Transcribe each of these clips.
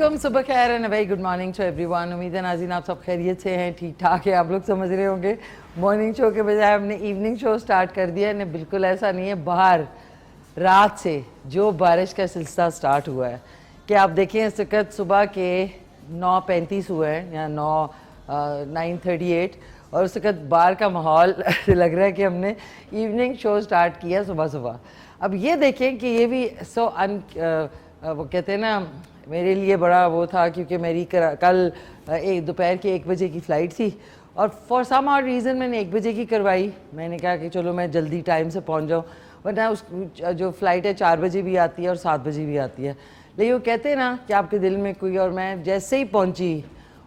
सुबह खैर and very good morning to everyone. उम्मीद है नाज़रीन आप सब खैरियत से हैं, ठीक ठाक है। आप लोग समझ रहे होंगे मॉर्निंग शो के बजाय हमने इवनिंग शो स्टार्ट कर दिया है। बिल्कुल ऐसा नहीं है। बाहर रात से जो बारिश का सिलसिला स्टार्ट हुआ है कि आप देखें इस वक्त सुबह के 9:35 हुए हैं या 9:38 और उस वक्त बाहर का माहौल लग रहा है कि हमने इवनिंग शो स्टार्ट किया सुबह सुबह। अब ये देखें कि ये भी वो कहते हैं ना, मेरे लिए बड़ा वो था क्योंकि मेरी कल दोपहर के 1 बजे की फ़्लाइट थी और फॉर सम ऑड रीज़न मैंने 1 बजे की करवाई। मैंने कहा कि चलो मैं जल्दी टाइम से पहुंच जाऊं, वरना उस जो फ़्लाइट है 4 बजे भी आती है और 7 बजे भी आती है। लेकिन वो कहते हैं ना कि आपके दिल में कोई, और मैं जैसे ही पहुंची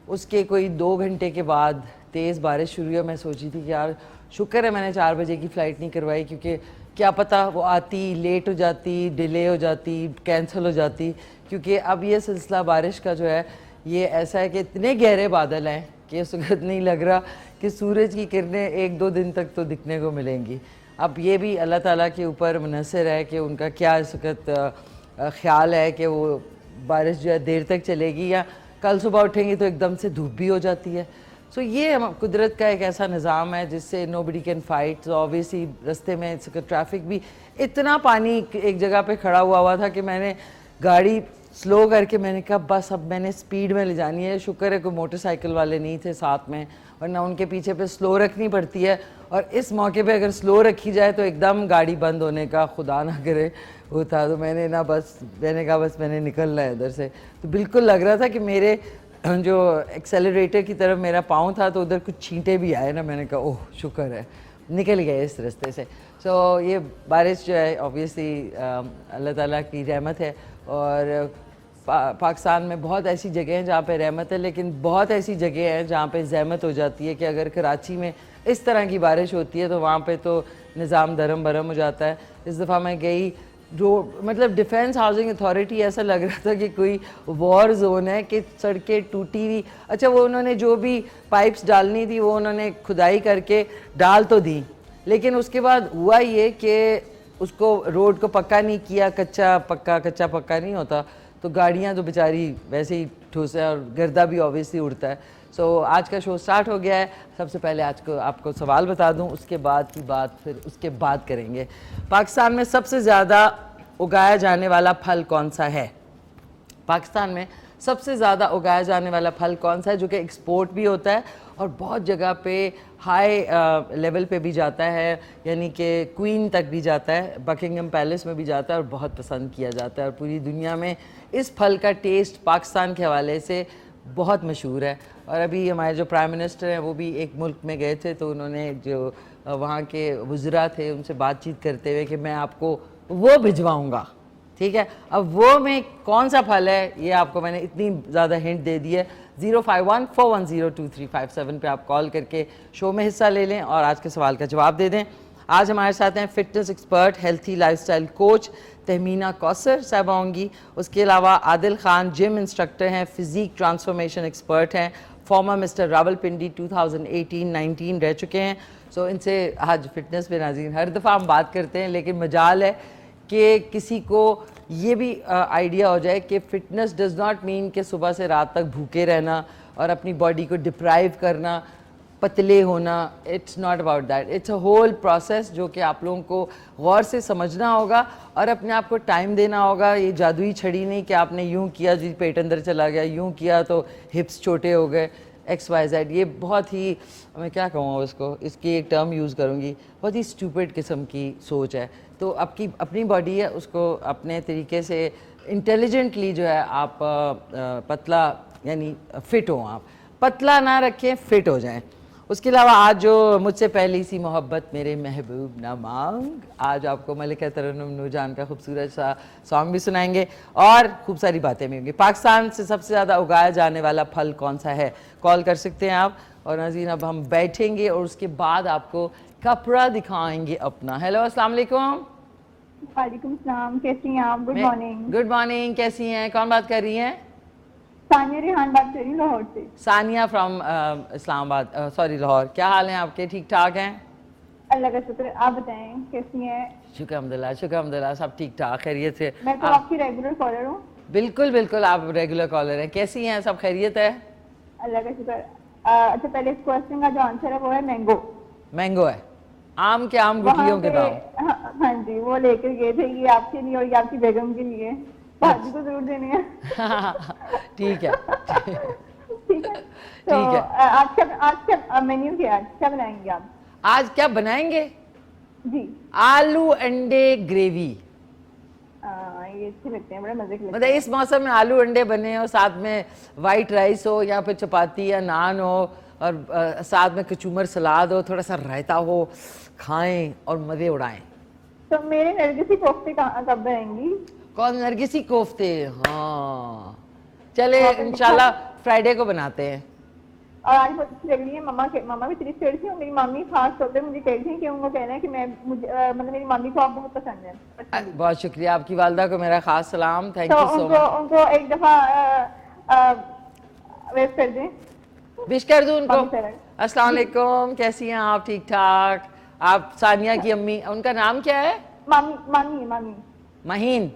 उसके कोई 2 घंटे के बाद तेज़ बारिश शुरू हुई। मैं सोची थी कि यार शुक्र है मैंने 4 बजे की फ़्लाइट नहीं करवाई, क्योंकि क्या पता वो आती लेट हो जाती, डिले हो जाती, कैंसिल हो जाती। क्योंकि अब ये सिलसिला बारिश का जो है ये ऐसा है कि इतने गहरे बादल हैं कि इस वक्त नहीं लग रहा कि सूरज की किरणें 1-2 दिन तक तो दिखने को मिलेंगी। अब ये भी अल्लाह ताला के ऊपर मुनहसर है कि उनका क्या इस वक्त ख्याल है कि वो बारिश जो है देर तक चलेगी या कल सुबह उठेंगी तो एकदम से धूप भी हो जाती है। सो ये कुदरत का एक ऐसा निज़ाम है जिससे नोबडी कैन फाइट। ऑब्वियसली रास्ते में ट्रैफिक भी, इतना पानी एक जगह पे खड़ा हुआ था कि मैंने गाड़ी स्लो करके मैंने कहा बस अब मैंने स्पीड में ले जानी है। शुक्र है कोई मोटरसाइकिल वाले नहीं थे साथ में, वरना उनके पीछे पे स्लो रखनी पड़ती है और इस मौके पे अगर स्लो रखी जाए तो एकदम गाड़ी बंद होने का खुदा ना करे होता। तो मैंने कहा बस मैंने निकलना है इधर से। तो बिल्कुल लग रहा था कि मेरे जो एक्सेलरेटर की तरफ मेरा पाँव था तो उधर कुछ छींटे भी आए ना। मैंने कहा ओह शुक्र है निकल गए इस रास्ते से। सो ये बारिश जो है ऑब्वियसली अल्लाह ताला की रहमत है। और पाकिस्तान में बहुत ऐसी जगह हैं जहाँ पे रहमत है, लेकिन बहुत ऐसी जगह हैं जहाँ पे ज़हमत हो जाती है कि अगर कराची में इस तरह की बारिश होती है तो वहाँ पे तो निज़ाम दरम बरम हो जाता है। इस दफ़ा मैं गई मतलब डिफेंस हाउसिंग अथॉरिटी, ऐसा लग रहा था कि कोई वॉर जोन है कि सड़कें टूटी हुई। अच्छा वो उन्होंने जो भी पाइप्स डालनी थी वो उन्होंने खुदाई करके डाल तो दी, लेकिन उसके बाद हुआ ये कि उसको रोड को पक्का नहीं किया। कच्चा पक्का नहीं होता तो गाड़ियाँ तो बेचारी वैसे ही ठूस है और गर्दा भी ऑब्वियसली उड़ता है। सो आज का शो स्टार्ट हो गया है। सबसे पहले आज को आपको सवाल बता दूं, उसके बाद की बात फिर उसके बाद करेंगे। पाकिस्तान में सबसे ज़्यादा उगाया जाने वाला फल कौन सा है? पाकिस्तान में सबसे ज़्यादा उगाया जाने वाला फल कौन सा है जो कि एक्सपोर्ट भी होता है और बहुत जगह पे हाई लेवल पे भी जाता है, यानी कि क्वीन तक भी जाता है, बकिंगम पैलेस में भी जाता है और बहुत पसंद किया जाता है। और पूरी दुनिया में इस फल का टेस्ट पाकिस्तान के हवाले से बहुत मशहूर है। और अभी हमारे जो प्राइम मिनिस्टर हैं वो भी एक मुल्क में गए थे तो उन्होंने जो वहाँ के वज़रा थे उनसे बातचीत करते हुए कि मैं आपको वो भिजवाऊँगा, ठीक है। अब वो में कौन सा फल है ये आपको मैंने इतनी ज़्यादा हिंट दे दी है। 05141023557 पे आप कॉल करके शो में हिस्सा ले लें और आज के सवाल का जवाब दे दें। आज हमारे साथ हैं fitness expert, healthy lifestyle coach Tahmina Kausar साहबा होंगी। उसके अलावा आदिल खान जिम इंस्ट्रक्टर हैं, फिज़िक ट्रांसफॉर्मेशन एक्सपर्ट हैं, फॉर्मर मिस्टर रावलपिंडी 2018-19 रह चुके हैं। सो इनसे आज फिटनेस पे नाज़रीन हर दफ़ा हम बात करते हैं, लेकिन मजाल है कि किसी को ये भी आइडिया हो जाए कि फ़िटनेस डज़ नॉट मीन कि सुबह से रात तक भूखे रहना और अपनी बॉडी को डिप्राइव करना, पतले होना। It's not about that, it's a whole process जो कि आप लोगों को गौर से समझना होगा और अपने आप को टाइम देना होगा। ये जादुई छड़ी नहीं कि आपने यूँ किया जी पेट अंदर चला गया, यूँ किया तो हिप्स छोटे हो गए, XYZ। ये बहुत ही, मैं क्या कहूँ इसको, इसकी एक टर्म यूज़ करूँगी, बहुत ही स्टूपिड किस्म की सोच है। तो आपकी अपनी बॉडी है, उसको अपने तरीके से इंटेलिजेंटली जो है आप पतला यानी फ़िट हो, आप पतला ना रखें, फ़िट हो जाएं। उसके अलावा आज जो मुझसे पहली सी मोहब्बत मेरे महबूब ना मांग, आज आपको मलिका तरन्नुम नूरजान का खूबसूरत सा सॉन्ग भी सुनाएंगे और खूब सारी बातें भी होंगी। पाकिस्तान से सबसे ज़्यादा उगाया जाने वाला फल कौन सा है? कॉल कर सकते हैं आप। और नाज़रीन अब हम बैठेंगे और उसके बाद आपको कपड़ा दिखाएंगे अपना। हेलो अस्सलाम वालेकुम। वालेकुम सलाम, कैसी हैं आप? Good morning. गुड मॉर्निंग, कैसी हैं? कौन बात कर रही हैं? सानिया रिहान बात कर रही हूँ लाहौर से। Sania from Islamabad, sorry Lahore. क्या हाल है आपके? ठीक ठाक हैं? अल्लाह का शुक्र। आप बताएं कैसी हैं? शुक्र अल्हम्दुलिल्लाह, शुक्र अल्हम्दुलिल्लाह, सब ठीक ठाक खैरियत से। मैं तो आपकी रेगुलर फॉलोअर हूँ। बिल्कुल बिल्कुल, आप रेगुलर कॉलर हैं। कैसी हैं, सब खैरियत है? अल्लाह का शुक्र। अच्छा, पहले इस क्वेश्चन का जो आंसर है वो है मैंगो। मैंगो है। आम के आम, वहाँ गुठलियों पे के दाम। हाँ जी, वो लेकर गए थे, ये आपके लिए और ये आपकी बेगम के लिए। भाजी को जरूर देने हैं। अच्छा ठीक है। ठीक है। तो ठीक है। आज क्या मेन्यू क्या है, क्या बनाएंगे आप? आज क्या बनाएंगे? जी। आलू अंडे ग्रेवी। ये अच्छे लगते हैं, बड़े मजे के लगते मतलब हैं। इस मौसम में आलू अंडे बने हो, साथ में वाइट राइस हो या फिर चपाती या नान हो, और साथ में कचूमर सलाद हो, थोड़ा सा रायता हो, खाएं और मजे उड़ाएं। तो मेरे नरगिसी कोफ्ते कब बनाएंगी? कौन? नरगिसी कोफ्ते, हाँ चले वहाँ पे इंशाल्लाह फ्राइडे को बनाते हैं। और आज बहुत अच्छी लग रही है। मम्मा भी तारीफ कर रही थी, और मेरी मम्मी खास तौर पे मुझे कह रही थी कि उनको कहना है कि मतलब मेरी मम्मी को आप बहुत पसंद है। बहुत शुक्रिया, आपकी वालदा को मेरा खास सलाम, थैंक तो यू सो उनको मच। उनको एक दफा वेट कर दें। विश कर दूं उनको। मम्मी से अस्सलाम वालेकुम, कैसी हैं आप? ठीक ठाक। आप सानिया की अम्मी, उनका नाम क्या है? मामी मामी मामी महीन।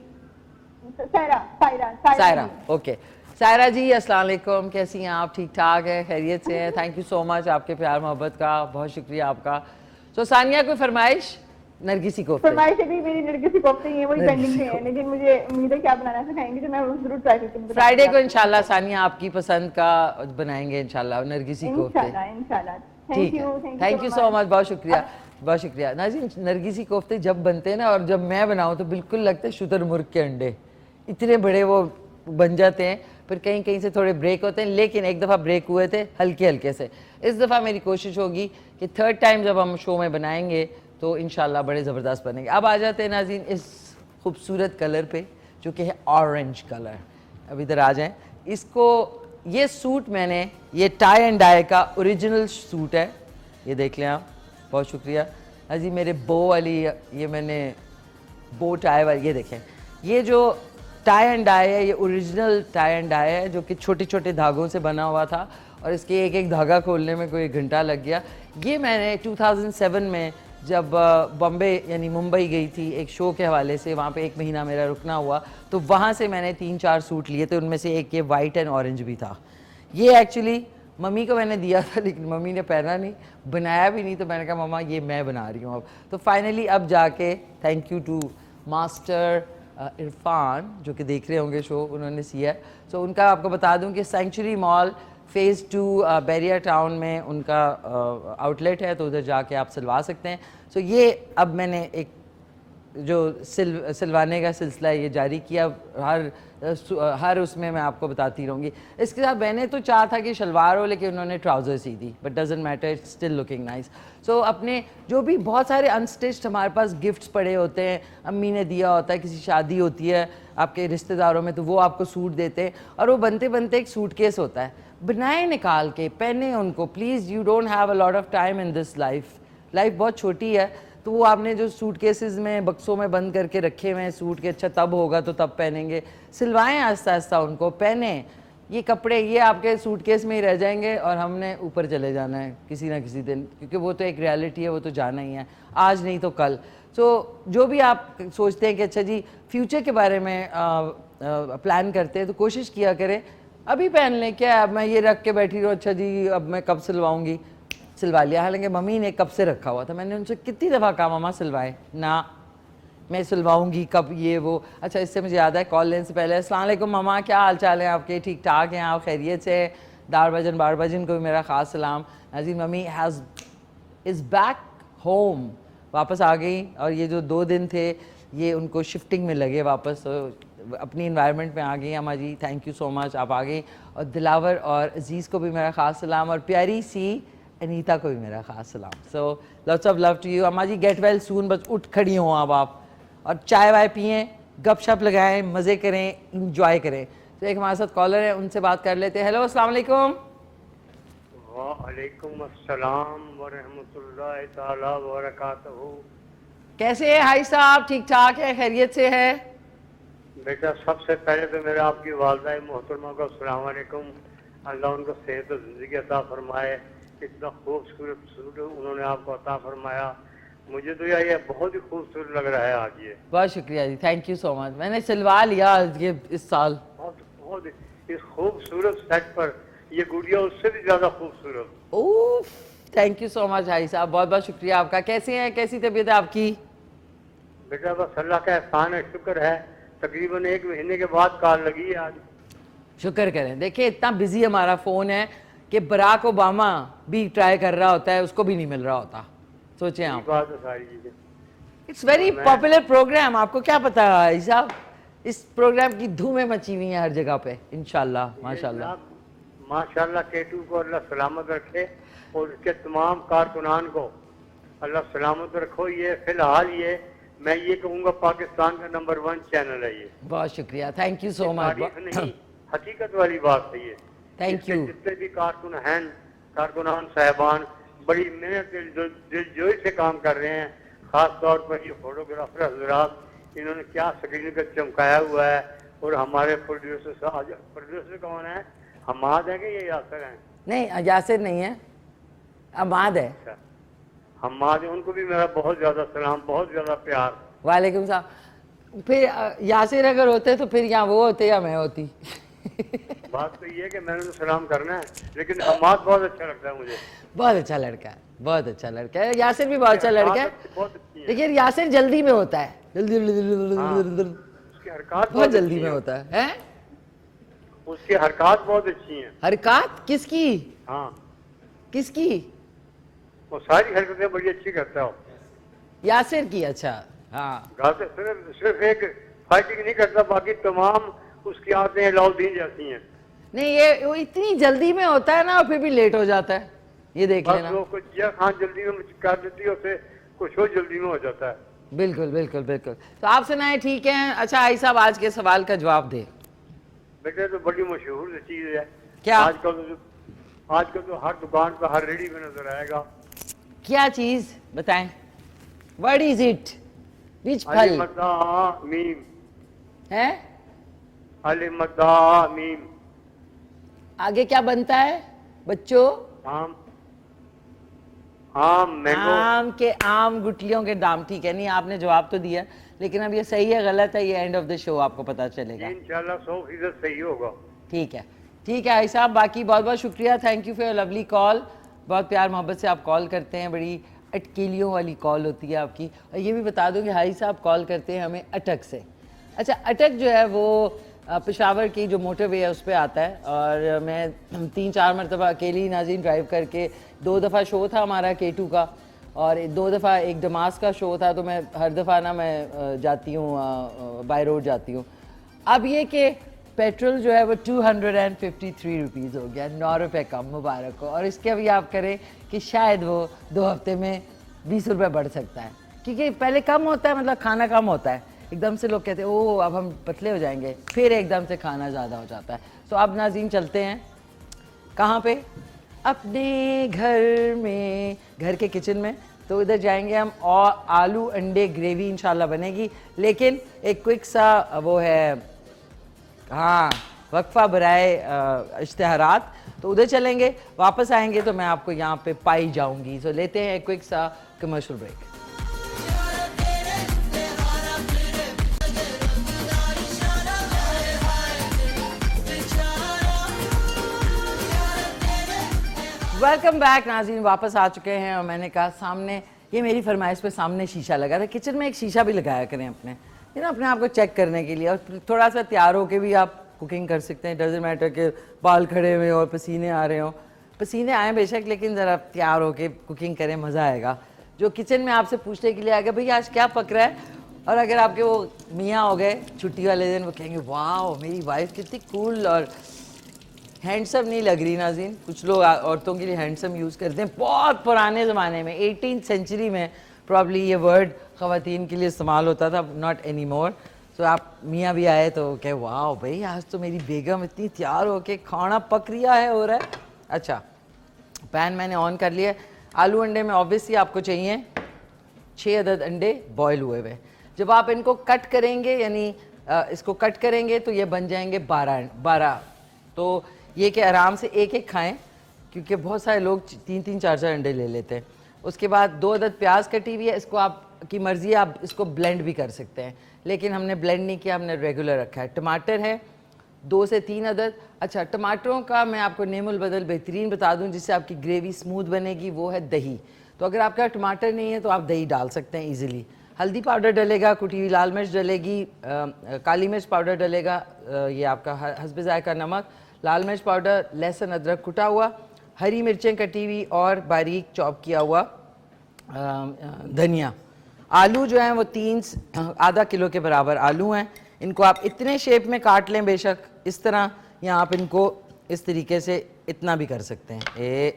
सायरा सायरा सायरा, जी। ओके। सायरा जी अस्सलाम वालेकुम, कैसी हैं आप? ठीक ठाक है, खैरियत से हैं? थैंक यू सो मच आपके प्यार मोहब्बत का, बहुत शुक्रिया आपका। तो सानिया कोई फरमाइश? नरगिसी कोफ्ते। फरमाइश अभी मेरी नरगिसी कोफ्ते ही है, वही पेंडिंग पे है, लेकिन मुझे उम्मीद है कि आप बनाना सिखाएंगे, तो मैं वो जरूर ट्राई करके फ्राइडे को इंशाल्लाह सानिया आपकी पसंद का बनाएंगे इंशाल्लाह नरगिसी कोफ्ते। इंशाल्लाह इंशाल्लाह। ठीक है, थैंक यू सो मच, बहुत शुक्रिया, बहुत शुक्रिया। नाज़रीन, नरगिसी कोफ्ते जब बनते हैं ना, और जब मैं बनाऊं तो बिल्कुल लगते हैं शुतुरमुर्ग के अंडे, इतने बड़े वो बन जाते हैं। फिर कहीं कहीं से थोड़े ब्रेक होते हैं, लेकिन एक दफ़ा ब्रेक हुए थे हल्के हल्के से। इस दफ़ा मेरी कोशिश होगी कि थर्ड टाइम जब हम शो में बनाएंगे तो इंशाल्लाह बड़े ज़बरदस्त बनेंगे। अब आ जाते हैं नाज़रीन इस खूबसूरत कलर पे, जो कि है ऑरेंज कलर। अब इधर आ जाएं। इसको, ये सूट मैंने, ये टाई एंड डाई का ओरिजिनल सूट है, ये देख लें आप, बहुत शुक्रिया। अजी मेरे बो वाली, ये मैंने बो टाई वाली, ये देखें, ये जो टाई एंड डाई है, ये ओरिजिनल टाई एंड डाई है, जो कि छोटे छोटे धागों से बना हुआ था, और इसके एक एक धागा खोलने में कोई 1 घंटा लग गया। ये मैंने 2007 में जब बॉम्बे यानी मुंबई गई थी एक शो के हवाले से, वहाँ पे 1 महीना मेरा रुकना हुआ, तो वहाँ से मैंने 3-4 सूट लिए थे, उनमें से एक ये वाइट एंड ऑरेंज भी था। ये एक्चुअली मम्मी को मैंने दिया था, लेकिन मम्मी ने पहना नहीं, बनाया भी नहीं, तो मैंने कहा मम्मा ये मैं बना रही हूँ अब। तो फाइनली अब जाके thank you to master Irfan, जो कि देख रहे होंगे शो, उन्होंने सिया है। सो उनका आपको बता दूं कि century mall phase 2 Bairiya town में उनका आउटलेट है, तो उधर जाके आप सिलवा सकते हैं। सो ये अब मैंने एक जो सिलवाने का सिलसिला ये जारी किया, हर उसमें मैं आपको बताती रहूँगी। इसके साथ मैंने तो चाहा था कि शलवार हो, लेकिन उन्होंने ट्राउज़र सी दी, but doesn't matter, it's still looking nice. So अपने जो भी बहुत सारे अनस्टिच्ड हमारे पास गिफ्ट्स पड़े होते हैं, अम्मी ने दिया होता है, किसी शादी होती है आपके रिश्तेदारों में, तो वो आपको सूट देते हैं, और वो बनते बनते एक सूटकेस होता है, बनाए निकाल के पहने उनको। Please, you don't have a lot of time in this life बहुत छोटी है, तो वो आपने जो सूटकेसेस में, बक्सों में बंद करके रखे हुए हैं सूट के, अच्छा तब होगा तो तब पहनेंगे, सिलवाएं आहिस्ता आहिस्ता उनको, पहने। ये कपड़े ये आपके सूटकेस में ही रह जाएंगे, और हमने ऊपर चले जाना है किसी ना किसी दिन, क्योंकि वो तो एक रियलिटी है, वो तो जाना ही है, आज नहीं तो कल। सो जो भी आप सोचते हैं कि अच्छा जी फ्यूचर के बारे में प्लान करते हैं, तो कोशिश किया करें अभी पहन लें, क्या अब मैं ये रख के बैठी रहूँ, अच्छा जी अब मैं कब सिलवाऊँगी, सिलवा लिया। हालांकि मम्मी ने कब से रखा हुआ था, मैंने उनसे कितनी दफ़ा कहा मम्मा सिलवाए ना, मैं सिलवाऊंगी कब, ये वो। अच्छा, इससे मुझे याद है कॉल लेने से पहले, अस्सलाम वालेकुम मम्मा, क्या हाल चाल है आपके? ठीक ठाक हैं आप? खैरियत से? दारबजन बारबजन को भी मेरा ख़ास सलाम। नाज़रीन, मम्मी इज़ बैक होम, वापस आ गई, और ये जो 2 दिन थे ये उनको शिफ्टिंग में लगे वापस, तो अपनी इन्वायरमेंट में आ गई अम्मा जी, थैंक यू सो मच, आप आ गई। और दिलावर और अजीज़ को भी मेरा ख़ास सलाम, और प्यारी सी अनीता को भी मेरा ख़ास सलाम। So lots of love to you अम्मा जी, गेट वेल सून, बस उठ खड़ी हो अब आप, और चाय वाय पिएँ, गपशप लगाएं, मज़े करें, इंजॉय करें। तो एक हमारे साथ कॉलर है, उनसे बात कर लेते हैं। हेलो, अस्सलाम वालेकुम। वालेकुम अस्सलाम व रहमतुल्लाहि ताला व बरकातहू। कैसे हैं हाई साहब? ठीक ठाक है, खैरियत से है? बेटा, सबसे पहले तो मेरा आपकी वालदा मोहतरमा को अस्सलाम वालेकुम, अल्लाह उनको सेहत और ज़िंदगी अता फरमाए। इतना खूबसूरत सूट उन्होंने आपको अता फरमाया, मुझे तो यार ये बहुत ही खूबसूरत लग रहा है आज ये। बहुत शुक्रिया जी, थैंक यू सो मच। मैंने सिलवा लिया ये इस साल। बहुत बहुत इस खूबसूरत सेट पर ये गुड़िया उससे भी ज्यादा खूबसूरत। Oh, thank you so much hi साहब, बहुत बहुत शुक्रिया आपका। कैसे हैं, कैसी तबीयत है आपकी? बेटा बस अल्लाह का एहसान है, शुक्र है। तकरीबन 1 महीने के बाद कॉल लगी है आज। शुक्र करें। देखिए इतना बिजी हमारा फ़ोन है कि बराक ओबामा भी ट्राई कर रहा होता है, उसको भी नहीं मिल रहा होता। सोचें यही आप। बात है सारी चीजें। इट्स वेरी पॉपुलर प्रोग्राम, आपको क्या पता है भाई साहब, इस प्रोग्राम की धूमें मची हुई हैं हर जगह पे इंशाल्लाह माशाल्लाह। माशाल्लाह केटू को अल्लाह सलामत रखे और उसके तमाम कारकुनान को अल्लाह सलामत रखो। ये फिलहाल ये मैं ये कहूँगा पाकिस्तान का नंबर 1 चैनल है ये। बहुत शुक्रिया, थैंक यू सो मच। तारीफ नहीं, हकीकत वाली बात है ये। थैंक इसके यू। जितने भी कारकुनान साहबान बड़ी मेहनत दिलजोई से काम कर रहे हैं। खास तौर पर ये फोटोग्राफर हजरात, इन्होंने क्या स्क्रीन का चमकाया हुआ है। और हमारे प्रोड्यूसर कौन है? हमाद है कि ये यासर हैं? नहीं, यासिर नहीं है, अमाद है। अच्छा, हमाद है, उनको भी मेरा बहुत ज्यादा सलाम, बहुत ज्यादा प्यार। वालेकुम सलाम। फिर यासिर अगर होते तो फिर यहाँ वो होते या मैं होती। बात तो ये है कि मैंने तो सलाम करना है, लेकिन हमाद बहुत अच्छा लगता है मुझे। बहुत अच्छा लड़का है, बहुत अच्छा लड़का है। यासिर भी बहुत अच्छा लड़का है, बहुत अच्छी है। लेकिन यासिर जल्दी में होता है, जल्दी उसकी हरकत बहुत जल्दी अच्छी में है। होता है। हैं? उसकी हरकत बहुत अच्छी हैं। हरकत किसकी? हाँ, किसकी? वो सारी हरकतें बड़ी अच्छी करता है वो। यासिर की? अच्छा, हाँ। गाते सिर्फ एक फाइटिंग नहीं करता, बाकी तमाम उसकी आदतें अलाउद्दीन जैसी हैं। नहीं, ये वो इतनी जल्दी में होता है ना और फिर भी लेट हो जाता है, ये देख बस लेना। वो कुछ जिया खान जल्दी में कर देती है, उसे कुछ और जल्दी में हो जाता है। बिल्कुल बिल्कुल बिल्कुल। तो आप सुनाए, ठीक है। अच्छा आई साहब, आज के सवाल का जवाब दे। बेटे तो बड़ी मशहूर चीज है। क्या? आजकल तो हर दुकान पर, हर रेडी में नजर आएगा। क्या चीज बताएं? What is it? विच फल अलिमदामीम, है? अलिमदामीम। आगे क्या बनता है बच्चों? आम, आम मैंगो। आम के आम गुठलियों के दाम। ठीक है, नहीं आपने जवाब तो दिया, लेकिन अब ये सही है गलत है, ये एंड ऑफ द शो आपको पता चलेगा। इंशाल्लाह 100% सही होगा। ठीक है, ठीक है आई साहब। बाकी बहुत बहुत शुक्रिया, thank you for your lovely call. बहुत प्यार मोहब्बत से आप कॉल करते हैं, बड़ी अटकेलियों वाली कॉल होती है आपकी। और ये भी बता दूं कि हाई साहब कॉल करते हैं हमें अटक से। अच्छा, अटक जो है वो पेशावर की जो मोटरवे है उस पर आता है, और मैं 3-4 मरतबा अकेली नाज़रीन ड्राइव करके, 2 दफ़ा शो था हमारा K2 का, और 2 दफ़ा एक दमास का शो था। तो मैं हर दफ़ा ना मैं जाती हूँ बाय रोड जाती हूँ। अब ये कि पेट्रोल जो है वो 253 रुपीज़ हो गया, 9 रुपये कम, मुबारक हो। और इसके अभी आप करें कि शायद वो 2 हफ्ते में 20 रुपये बढ़ सकता है, क्योंकि पहले कम होता है, मतलब खाना कम होता है, एकदम से लोग कहते हैं ओह अब हम पतले हो जाएंगे, फिर एकदम से खाना ज़्यादा हो जाता है। तो अब नाज़रीन चलते हैं कहाँ पे? अपने घर में, घर के किचन में। तो इधर जाएंगे हम, और आलू अंडे ग्रेवी इंशाल्लाह बनेगी। लेकिन एक क्विक सा वो है, हाँ, वक्फा बराए इश्तिहारात। तो उधर चलेंगे, वापस आएंगे तो मैं आपको यहाँ पे पाई जाऊंगी। सो लेते हैं एक क्विक सा कमर्शियल ब्रेक। वेलकम बैक नाज़रीन, वापस आ चुके हैं। और मैंने कहा सामने, ये मेरी फरमाइश पे सामने शीशा लगा था, किचन में एक शीशा भी लगाया करें अपने, ये ना अपने आप को चेक करने के लिए, और थोड़ा सा तैयार होके भी आप कुकिंग कर सकते हैं। डजंट मैटर के बाल खड़े हुए और पसीने आ रहे हों, पसीने आए बेशक, लेकिन ज़रा तैयार होके कुकिंग करें, मज़ा आएगा। जो किचन में आपसे पूछने के लिए आ गया भाई आज क्या पक रहा है, और अगर आपके वो मियाँ हो गए छुट्टी वाले दिन, वो कहेंगे वाह मेरी वाइफ कितनी कूल और हैंडसम नहीं लग रही नाज़रीन। कुछ लोग औरतों के लिए हैंडसम यूज़ करते हैं, बहुत पुराने ज़माने में 18th सेंचुरी में प्रॉब्ली ये वर्ड ख़वातीन के लिए इस्तेमाल होता था, नॉट एनी मोर। तो आप मियाँ भी आए तो कहे वाह भाई आज तो मेरी बेगम इतनी तैयार होके खाना पक रिया है, हो रहा है। अच्छा, पैन मैंने ऑन कर लिया। आलू अंडे में ऑब्वियसली आपको चाहिए 6 अदद अंडे बॉयल हुए हुए। जब आप इनको कट करेंगे, यानी इसको कट करेंगे, तो ये बन जाएंगे 12। तो ये कि आराम से एक एक खाएं, क्योंकि बहुत सारे लोग 3-3, 4-4 अंडे ले लेते हैं। उसके बाद 2 अदद प्याज कटी हुई है, इसको आपकी मर्ज़ी है, आप इसको ब्लेंड भी कर सकते हैं, लेकिन हमने ब्लेंड नहीं किया, हमने रेगुलर रखा है। टमाटर है 2 से 3 अदद। अच्छा, टमाटरों का मैं आपको नेमुल बदल बेहतरीन बता दूं जिससे आपकी ग्रेवी स्मूथ बनेगी, वो है दही। तो अगर आपका टमाटर नहीं है तो आप दही डाल सकते हैं ईजिली। हल्दी पाउडर डलेगा, कुटी हुई लाल मिर्च डलेगी, काली मिर्च पाउडर डलेगा, ये आपका हस्बे ज़ायका नमक, लाल मिर्च पाउडर, लहसुन अदरक कुटा हुआ, हरी मिर्चें कटी हुई और बारीक चॉप किया हुआ धनिया। आलू जो हैं वो आधा किलो के बराबर आलू हैं। इनको आप इतने शेप में काट लें बेशक इस तरह, या आप इनको इस तरीके से इतना भी कर सकते हैं,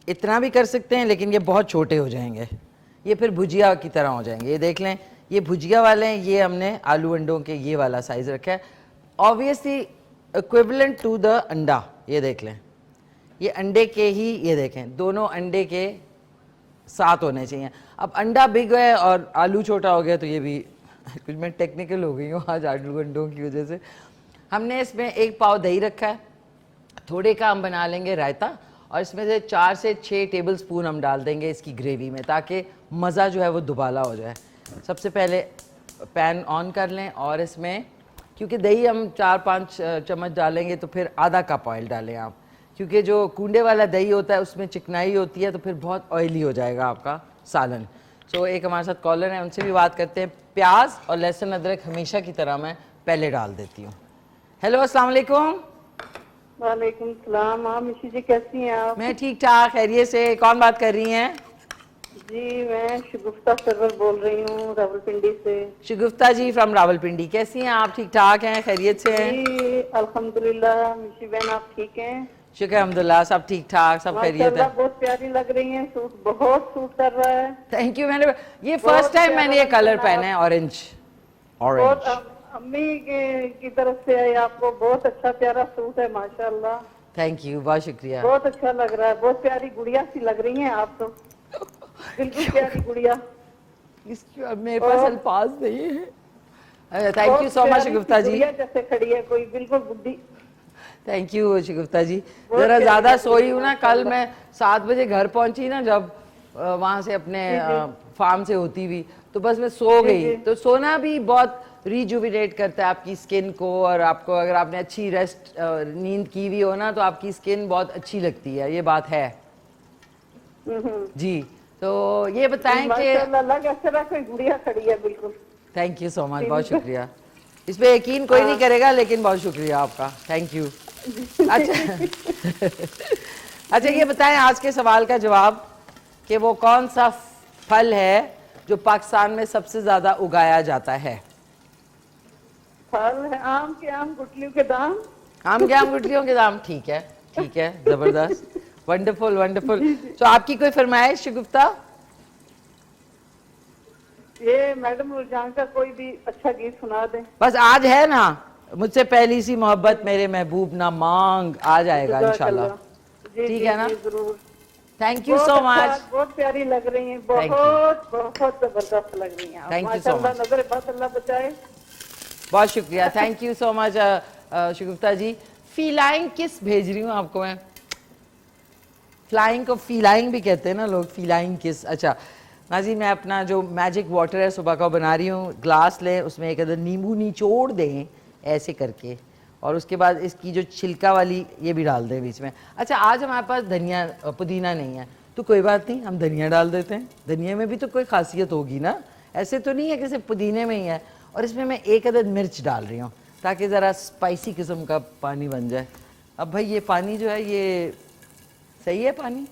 इतना भी कर सकते हैं, लेकिन ये बहुत छोटे हो जाएंगे, ये फिर भुजिया की तरह हो जाएंगे। ये देख लें, ये भुजिया वाले हैं, ये हमने आलू अंडों के ये वाला साइज़ रखा है, ऑब्वियसली इक्विवेलेंट टू द अंडा। ये देख लें, ये अंडे के ही, ये देखें दोनों अंडे के साथ होने चाहिए। अब अंडा बिग है और आलू छोटा हो गया तो ये भी कुछ मैं टेक्निकल हो गई हूँ आज आलू अंडों की वजह से। हमने इसमें 1 पाव दही रखा है, थोड़े का हम बना लेंगे रायता, और इसमें से 4 से 6 टेबल स्पून हम डाल देंगे इसकी ग्रेवी में, ताकि मज़ा जो है वो दुबाला हो जाए। सबसे पहले पैन ऑन कर लें और इसमें, क्योंकि दही हम 4-5 चम्मच डालेंगे तो फिर आधा कप ऑयल डालें आप, क्योंकि जो कूंडे वाला दही होता है उसमें चिकनाई होती है तो फिर बहुत ऑयली हो जाएगा आपका सालन। सो एक हमारे साथ कॉलर है, उनसे भी बात करते हैं। प्याज और लहसुन अदरक हमेशा की तरह मैं पहले डाल देती हूँ। हेलो, अस्सलाम वालेकुम। वालेकुम सलाम। हाँ मिशी जी, कैसी हैं आप? मैं ठीक ठाक, खैरियत से। कौन बात कर रही हैं? जी मैं शगुफ्ता सरवर बोल रही हूँ रावलपिंडी से। शगुफ्ता जी फ्रॉम रावलपिंडी, कैसी हैं आप? ठीक ठाक हैं, खैरियत से हैं? जी अल्हम्दुलिल्लाह। मिशी बहन आप ठीक हैं? शुक्र अल्हम्दुलिल्लाह, सब ठीक ठाक, सब खैरियत है। माशाल्लाह बहुत प्यारी लग रही हैं, सूट बहुत सूट कर रहा है। Thank you. मैंने ये फर्स्ट टाइम मैंने ये कलर पहना है, ऑरेंज। बहुत अम्मी की तरफ से है आपको, बहुत अच्छा प्यारा सूट है माशाल्लाह। थैंक यू, बहुत शुक्रिया। बहुत अच्छा लग रहा है, बहुत प्यारी गुड़िया सी लग रही हैं आप तो, बिल्कुल प्यारी गुड़िया। मेरे पास अल्फाज नहीं है। Thank you so much Gupta ji. गुड़िया जैसे खड़ी है कोई, बिल्कुल बुद्धि। Thank you Gupta ji. जरा ज्यादा सोई हूँ ना, कल मैं 7 बजे घर पहुंची ना, जब वहां से अपने फार्म से होती हुई, तो बस मैं सो गई। तो सोना भी बहुत रिजुविनेट करता है आपकी स्किन को, और आपको अगर आपने अच्छी रेस्ट नींद की हुई हो ना तो आपकी स्किन बहुत अच्छी लगती है, ये बात है जी। तो ये बताएं कि गुड़िया खड़ी है बिल्कुल। थैंक यू सो मच, बहुत शुक्रिया। इस पे यकीन कोई नहीं करेगा, लेकिन बहुत शुक्रिया आपका, थैंक यू। अच्छा अच्छा, ये बताएं आज के सवाल का जवाब कि वो कौन सा फल है जो पाकिस्तान में सबसे ज्यादा उगाया जाता है? फल है आम के आम गुठलियों के दाम। आम के आम गुठलियों के दाम, ठीक है ठीक है, जबरदस्त, वंडरफुल वंडरफुल। तो आपकी कोई फरमाइश गुप्ता? ये मैडम रुझान का कोई भी अच्छा गीत सुना दे। बस आज है ना, मुझसे पहली सी मोहब्बत मेरे महबूब ना मांग, आ जाएगा इंशाल्लाह, ठीक है ना? जरूर। Thank you so much. बहुत प्यारी लग रही हैं, बहुत बहुत जबरदस्त लग रही हैं। Thank you so much. नजर बस अल्लाह बचाए। बहुत शुक्रिया, थैंक यू सो मच शगुफ्ता जी। फीलाइंग किस भेज रही हूँ आपको मैं, फ्लाइंग को फीलाइंग भी कहते हैं ना लोग, फीलाइंग किस। अच्छा नाज़रीन, मैं अपना जो मैजिक वाटर है सुबह का बना रही हूँ। ग्लास लें, उसमें एक अदर नींबू निचोड़ दें ऐसे करके, और उसके बाद इसकी जो छिलका वाली ये भी डाल दें बीच में। अच्छा, आज हमारे पास धनिया पुदीना नहीं है तो कोई बात नहीं, हम धनिया डाल देते हैं। धनिया में भी तो कोई खासियत होगी ना, ऐसे तो नहीं है कि सिर्फ पुदीने में ही है। और इसमें मैं एक अदद मिर्च डाल रही हूँ ताकि ज़रा स्पाइसी किस्म का पानी बन जाए। अब भाई ये पानी जो है ये सही है पानी?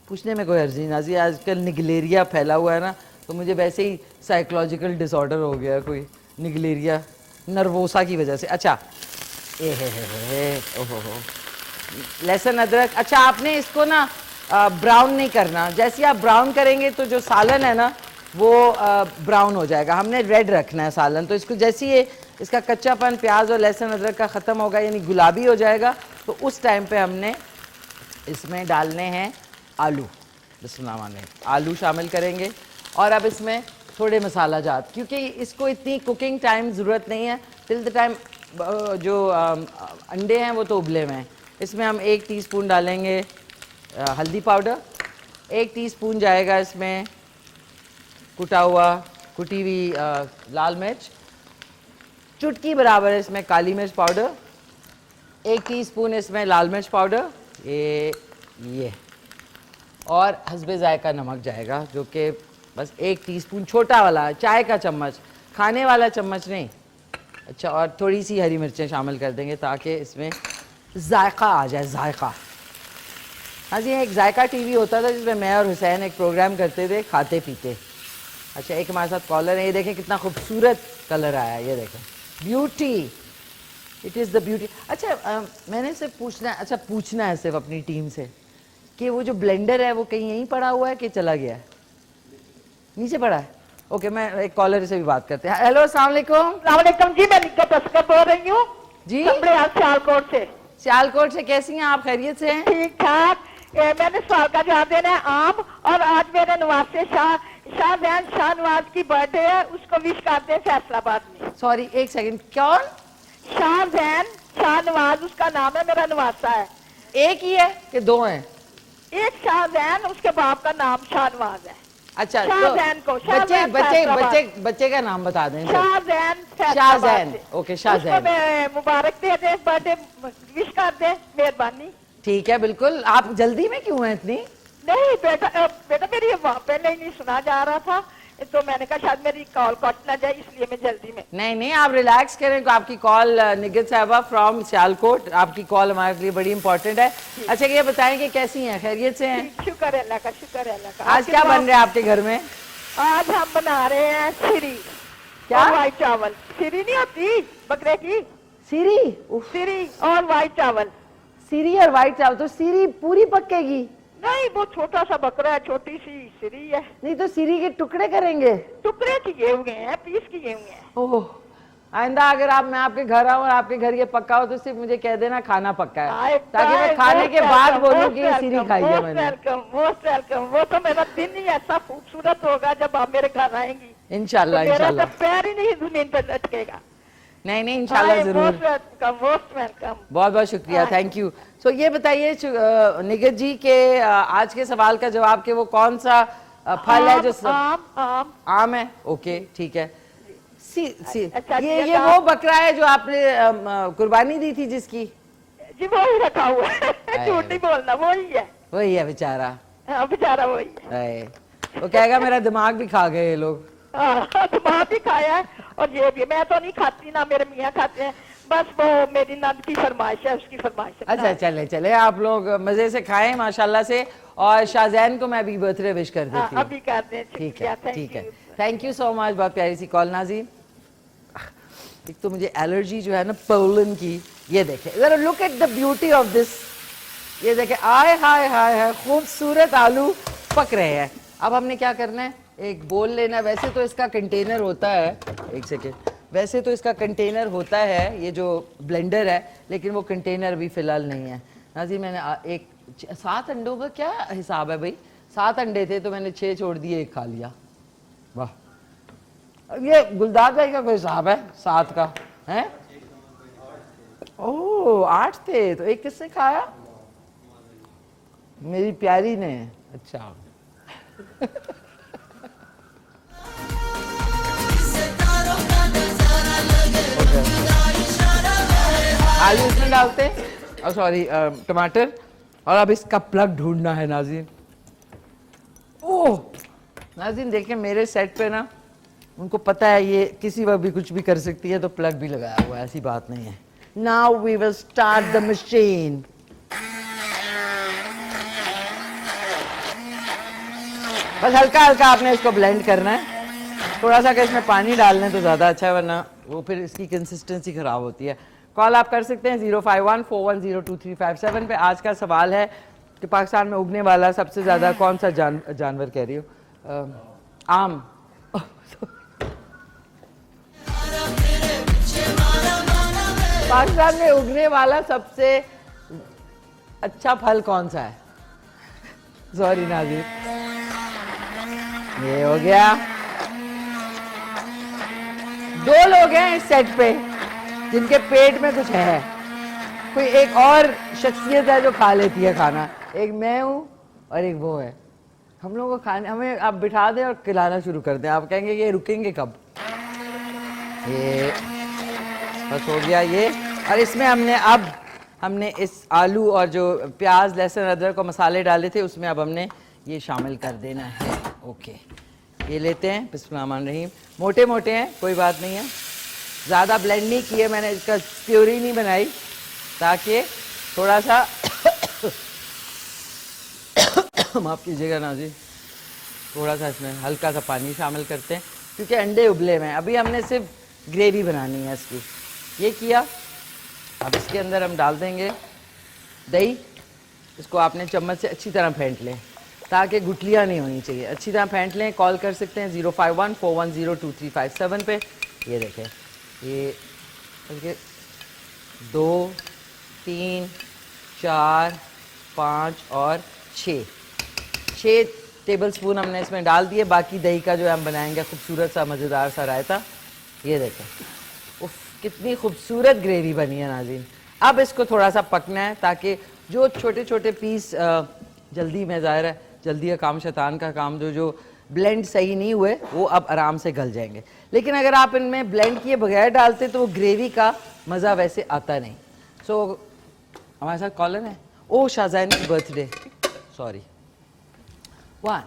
पूछने में कोई अर्जी नाजी, आजकल निगलेरिया फैला हुआ है ना, तो मुझे वैसे ही साइकोलॉजिकल डिसऑर्डर हो गया कोई, निगलेरिया नर्वोसा की वजह से। अच्छा ओहो लहसुन अदरक। अच्छा, आपने इसको ना ब्राउन नहीं करना, जैसे आप ब्राउन करेंगे तो जो सालन है ना वो ब्राउन हो जाएगा। हमने रेड रखना है सालन, तो इसको जैसे ही इसका कच्चापन प्याज और लहसुन अदरक का ख़त्म होगा, यानी गुलाबी हो जाएगा, तो उस टाइम पे हमने इसमें डालने हैं आलू। बिस्मिल्लाह, आलू शामिल करेंगे। और अब इसमें थोड़े मसाला जात, क्योंकि इसको इतनी कुकिंग टाइम ज़रूरत नहीं है, टिल द टाइम जो अंडे हैं वो तो उबले हुए हैं। इसमें हम 1 टीस्पून डालेंगे हल्दी पाउडर, 1 टीस्पून जाएगा इसमें कुटी हुई लाल मिर्च, चुटकी बराबर इसमें काली मिर्च पाउडर, 1 टीस्पून इसमें लाल मिर्च पाउडर, ये और हस्बे जायका नमक जाएगा, जो कि बस 1 टीस्पून, छोटा वाला चाय का चम्मच, खाने वाला चम्मच नहीं। अच्छा, और थोड़ी सी हरी मिर्चें शामिल कर देंगे ताकि इसमें जायका आ जाए, जायका। हाँ जी, एक जायका टीवी होता था जिसमें मैं और हुसैन एक प्रोग्राम करते थे, खाते पीते। अच्छा, एक हमारे साथ कॉलर है, ये देखें कितना खूबसूरत कलर आया है, ये देखें, beauty, it is the beauty. अच्छा, मैंने सिर्फ पूछना है सिर्फ अपनी टीम से कि वो जो ब्लेंडर है वो कहीं यहीं पड़ा हुआ है कि चला गया है? नीचे पड़ा है। ओके, मैं एक कॉलर से भी बात करते हैं। हेलो, अस्सलाम वालेकुम। जी, मैं निक्का तस्कर बोल रही हूँ जी, सियालकोट से। सियालकोट से कैसी हैं आप? खैरियत से हैं? ठीक ठाक। मैंने सवाल का जवाब देना है आम, और आज मेरे नवाज शाहजहान शाहनवाज की बर्थडे है, उसको विश करते हैं फैसलाबाद में। सॉरी, एक सेकंड, कौन? शाहजहान शाहनवाज उसका नाम है, मेरा नवासा है। एक ही है कि दो हैं? एक शाहजहान, उसके बाप का नाम शाहनवाज है। अच्छा, तो शाहजहान को बच्चे का नाम बता दें। शाहजहान। ओके, शाहजहान। मुबारक दे दे, बर्थडे विश कर दे, मेहरबानी। ठीक है, बिल्कुल। आप जल्दी में क्यों हैं इतनी? नहीं बेटा मेरी पहले ही नहीं सुना जा रहा था, तो मैंने कहा शायद मेरी कॉल कट ना जाए, इसलिए मैं जल्दी में। नहीं, आप रिलैक्स करें। तो आपकी कॉल निगत साहबा फ्रॉम सियालकोट, आपकी कॉल हमारे लिए बड़ी इंपॉर्टेंट है। अच्छा, ये बताएं कि कैसी हैं? खैरियत से हैं? शुक्र है अल्लाह का, शुक्र है अल्लाह का। आज क्या बन रहा है आपके घर में? आज हम बना रहे हैं सीरी। क्या? व्हाइट चावल। सीरी नहीं होती बकरे की? सीरी? सीरी और व्हाइट चावल। सीरी और व्हाइट चावल, तो सीरी पूरी पकेगी? नहीं, वो छोटा सा बकरा है, छोटी सी सीरी है। नहीं, तो सीरी के टुकड़े करेंगे? टुकड़े किए हुए हैं, पीस किए हुए हैं। ओह, आइंदा अगर मैं आपके घर आऊँ और आपके घर ये पक्का हो तो सिर्फ मुझे कह देना खाना पक्का है, ताकि मैं खाने के बाद बोलूँ कि ये सीरी खाई है मैंने। Most welcome. वो तो मेरा दिन ही ऐसा खूबसूरत होगा जब आप मेरे घर आएंगी, इंशाल्लाह। तो इंशाल्लाह, मेरा पैर ही नहीं जमीन पर लटकेगा। नहीं, इंशाल्लाह जरूर। Most welcome. बहुत बहुत शुक्रिया, थैंक यू। सो ये बताइए निगत जी के आज के सवाल का जवाब कि वो कौन सा फल है जो आम है? ओके, ठीक है। अच्छा, ये वो बकरा है जो आपने कुर्बानी दी थी जिसकी? जी, वो ही रखा हुआ है, झूठ नहीं बोलना, वही है बेचारा। बेचारा वही है। वो कहेगा मेरा दिमाग भी खा गए ये लोग। दिमाग भी खाया है, और ये भी। मैं तो नहीं खाती, ना मेरे मियाँ खाते हैं, बस वो मेरी नंद की फरमाइश है, उसकी फरमाइश है। अच्छा, चले आप लोग मजे से खाएं माशाल्लाह से। और शाहजहान को मैं भी बर्थडे विश कर देती हूँ। अभी कर दें। ठीक है, थैंक यू सो मच। बहुत प्यारी सी कॉल। नाज़रीन, एक तो मुझे एलर्जी जो है ना पोलन की, ये देखें जरा, look at the beauty of this. ये देखें, आय हाय हाय हाय, खूबसूरत आलू पक रहे हैं। अब हमने क्या करना है, एक बोल लेना। वैसे तो इसका कंटेनर होता है, एक सेकेंड, वैसे तो इसका कंटेनर होता है ये जो ब्लेंडर है, लेकिन वो कंटेनर अभी फ़िलहाल नहीं है। नाज़रीन, मैंने 7 अंडों का क्या हिसाब है भाई? 7 अंडे थे तो मैंने 6 छोड़ दिए, 1 खा लिया। वाह, ये गुलदार भाई का कोई हिसाब है 7 का है? ओह, 8 थे तो 1 किसने खाया? मेरी प्यारी ने। अच्छा आलू इसमें डालते हैं, और सॉरी टमाटर, और अब इसका प्लग ढूंढना है नाज़रीन। ओह नाज़रीन, देखें मेरे सेट पे ना, उनको पता है ये किसी वक्त भी कुछ भी कर सकती है, तो प्लग भी लगाया हुआ है, ऐसी बात नहीं है। Now we will start the machine. बस हल्का हल्का आपने इसको ब्लेंड करना है। थोड़ा सा, कि इसमें पानी डाल लें तो ज़्यादा अच्छा है, वरना वो फिर इसकी कंसिस्टेंसी ख़राब होती है। कॉल आप कर सकते हैं 05141022357 पे। आज का सवाल है कि पाकिस्तान में उगने वाला सबसे ज़्यादा कौन सा जानवर कह रही हो? आम। पाकिस्तान में उगने वाला सबसे अच्छा फल कौन सा है? सॉरी नाज़रीन, ये हो गया। 2 लोग हैं इस सेट पे जिनके पेट में कुछ है। कोई एक और शख्सियत है जो खा लेती है खाना। एक मैं हूं और एक वो है। हम लोगों को खाने हमें आप बिठा दें और खिलाना शुरू कर दें, आप कहेंगे ये रुकेंगे कब। ये बस हो गया ये। और इसमें हमने इस आलू और जो प्याज लहसुन अदरक और मसाले डाले थे उसमें अब हमने ये शामिल कर देना है। ओके, ये लेते हैं, बिस्मिल्लाहिर्रहमानिर्रहीम। मोटे मोटे हैं, कोई बात नहीं है, ज़्यादा ब्लेंड नहीं किए मैंने, इसका प्योरी नहीं बनाई, ताकि थोड़ा सा माफ़ कीजिएगा नाज़रीन, थोड़ा सा इसमें हल्का सा पानी शामिल करते हैं क्योंकि अंडे उबले हुए हैं। अभी हमने सिर्फ ग्रेवी बनानी है इसकी। ये किया, अब इसके अंदर हम डाल देंगे दही। इसको आपने चम्मच से अच्छी तरह फेंट लें ताकि गुठलियाँ नहीं होनी चाहिए, अच्छी तरह फेंट लें। कॉल कर सकते हैं 051-410-2357 पे। ये देखें, ये 2 3 4 5 और 6 टेबल स्पून हमने इसमें डाल दिए। बाकी दही का जो है हम बनाएंगे खूबसूरत सा मज़ेदार सा रायता। ये देखें, उफ कितनी खूबसूरत ग्रेवी बनी है नाज़रीन। अब इसको थोड़ा सा पकना है ताकि जो छोटे छोटे पीस जल्दी में ज़ाहिर है जल्दी का काम शैतान का काम, जो ब्लेंड सही नहीं हुए वो अब आराम से गल जाएंगे। लेकिन अगर आप इनमें ब्लेंड किए बगैर डालते तो वो ग्रेवी का मज़ा वैसे आता नहीं। सो हमारे साथ कॉलर है, ओ शाहज़ैन की birthday, sorry. 1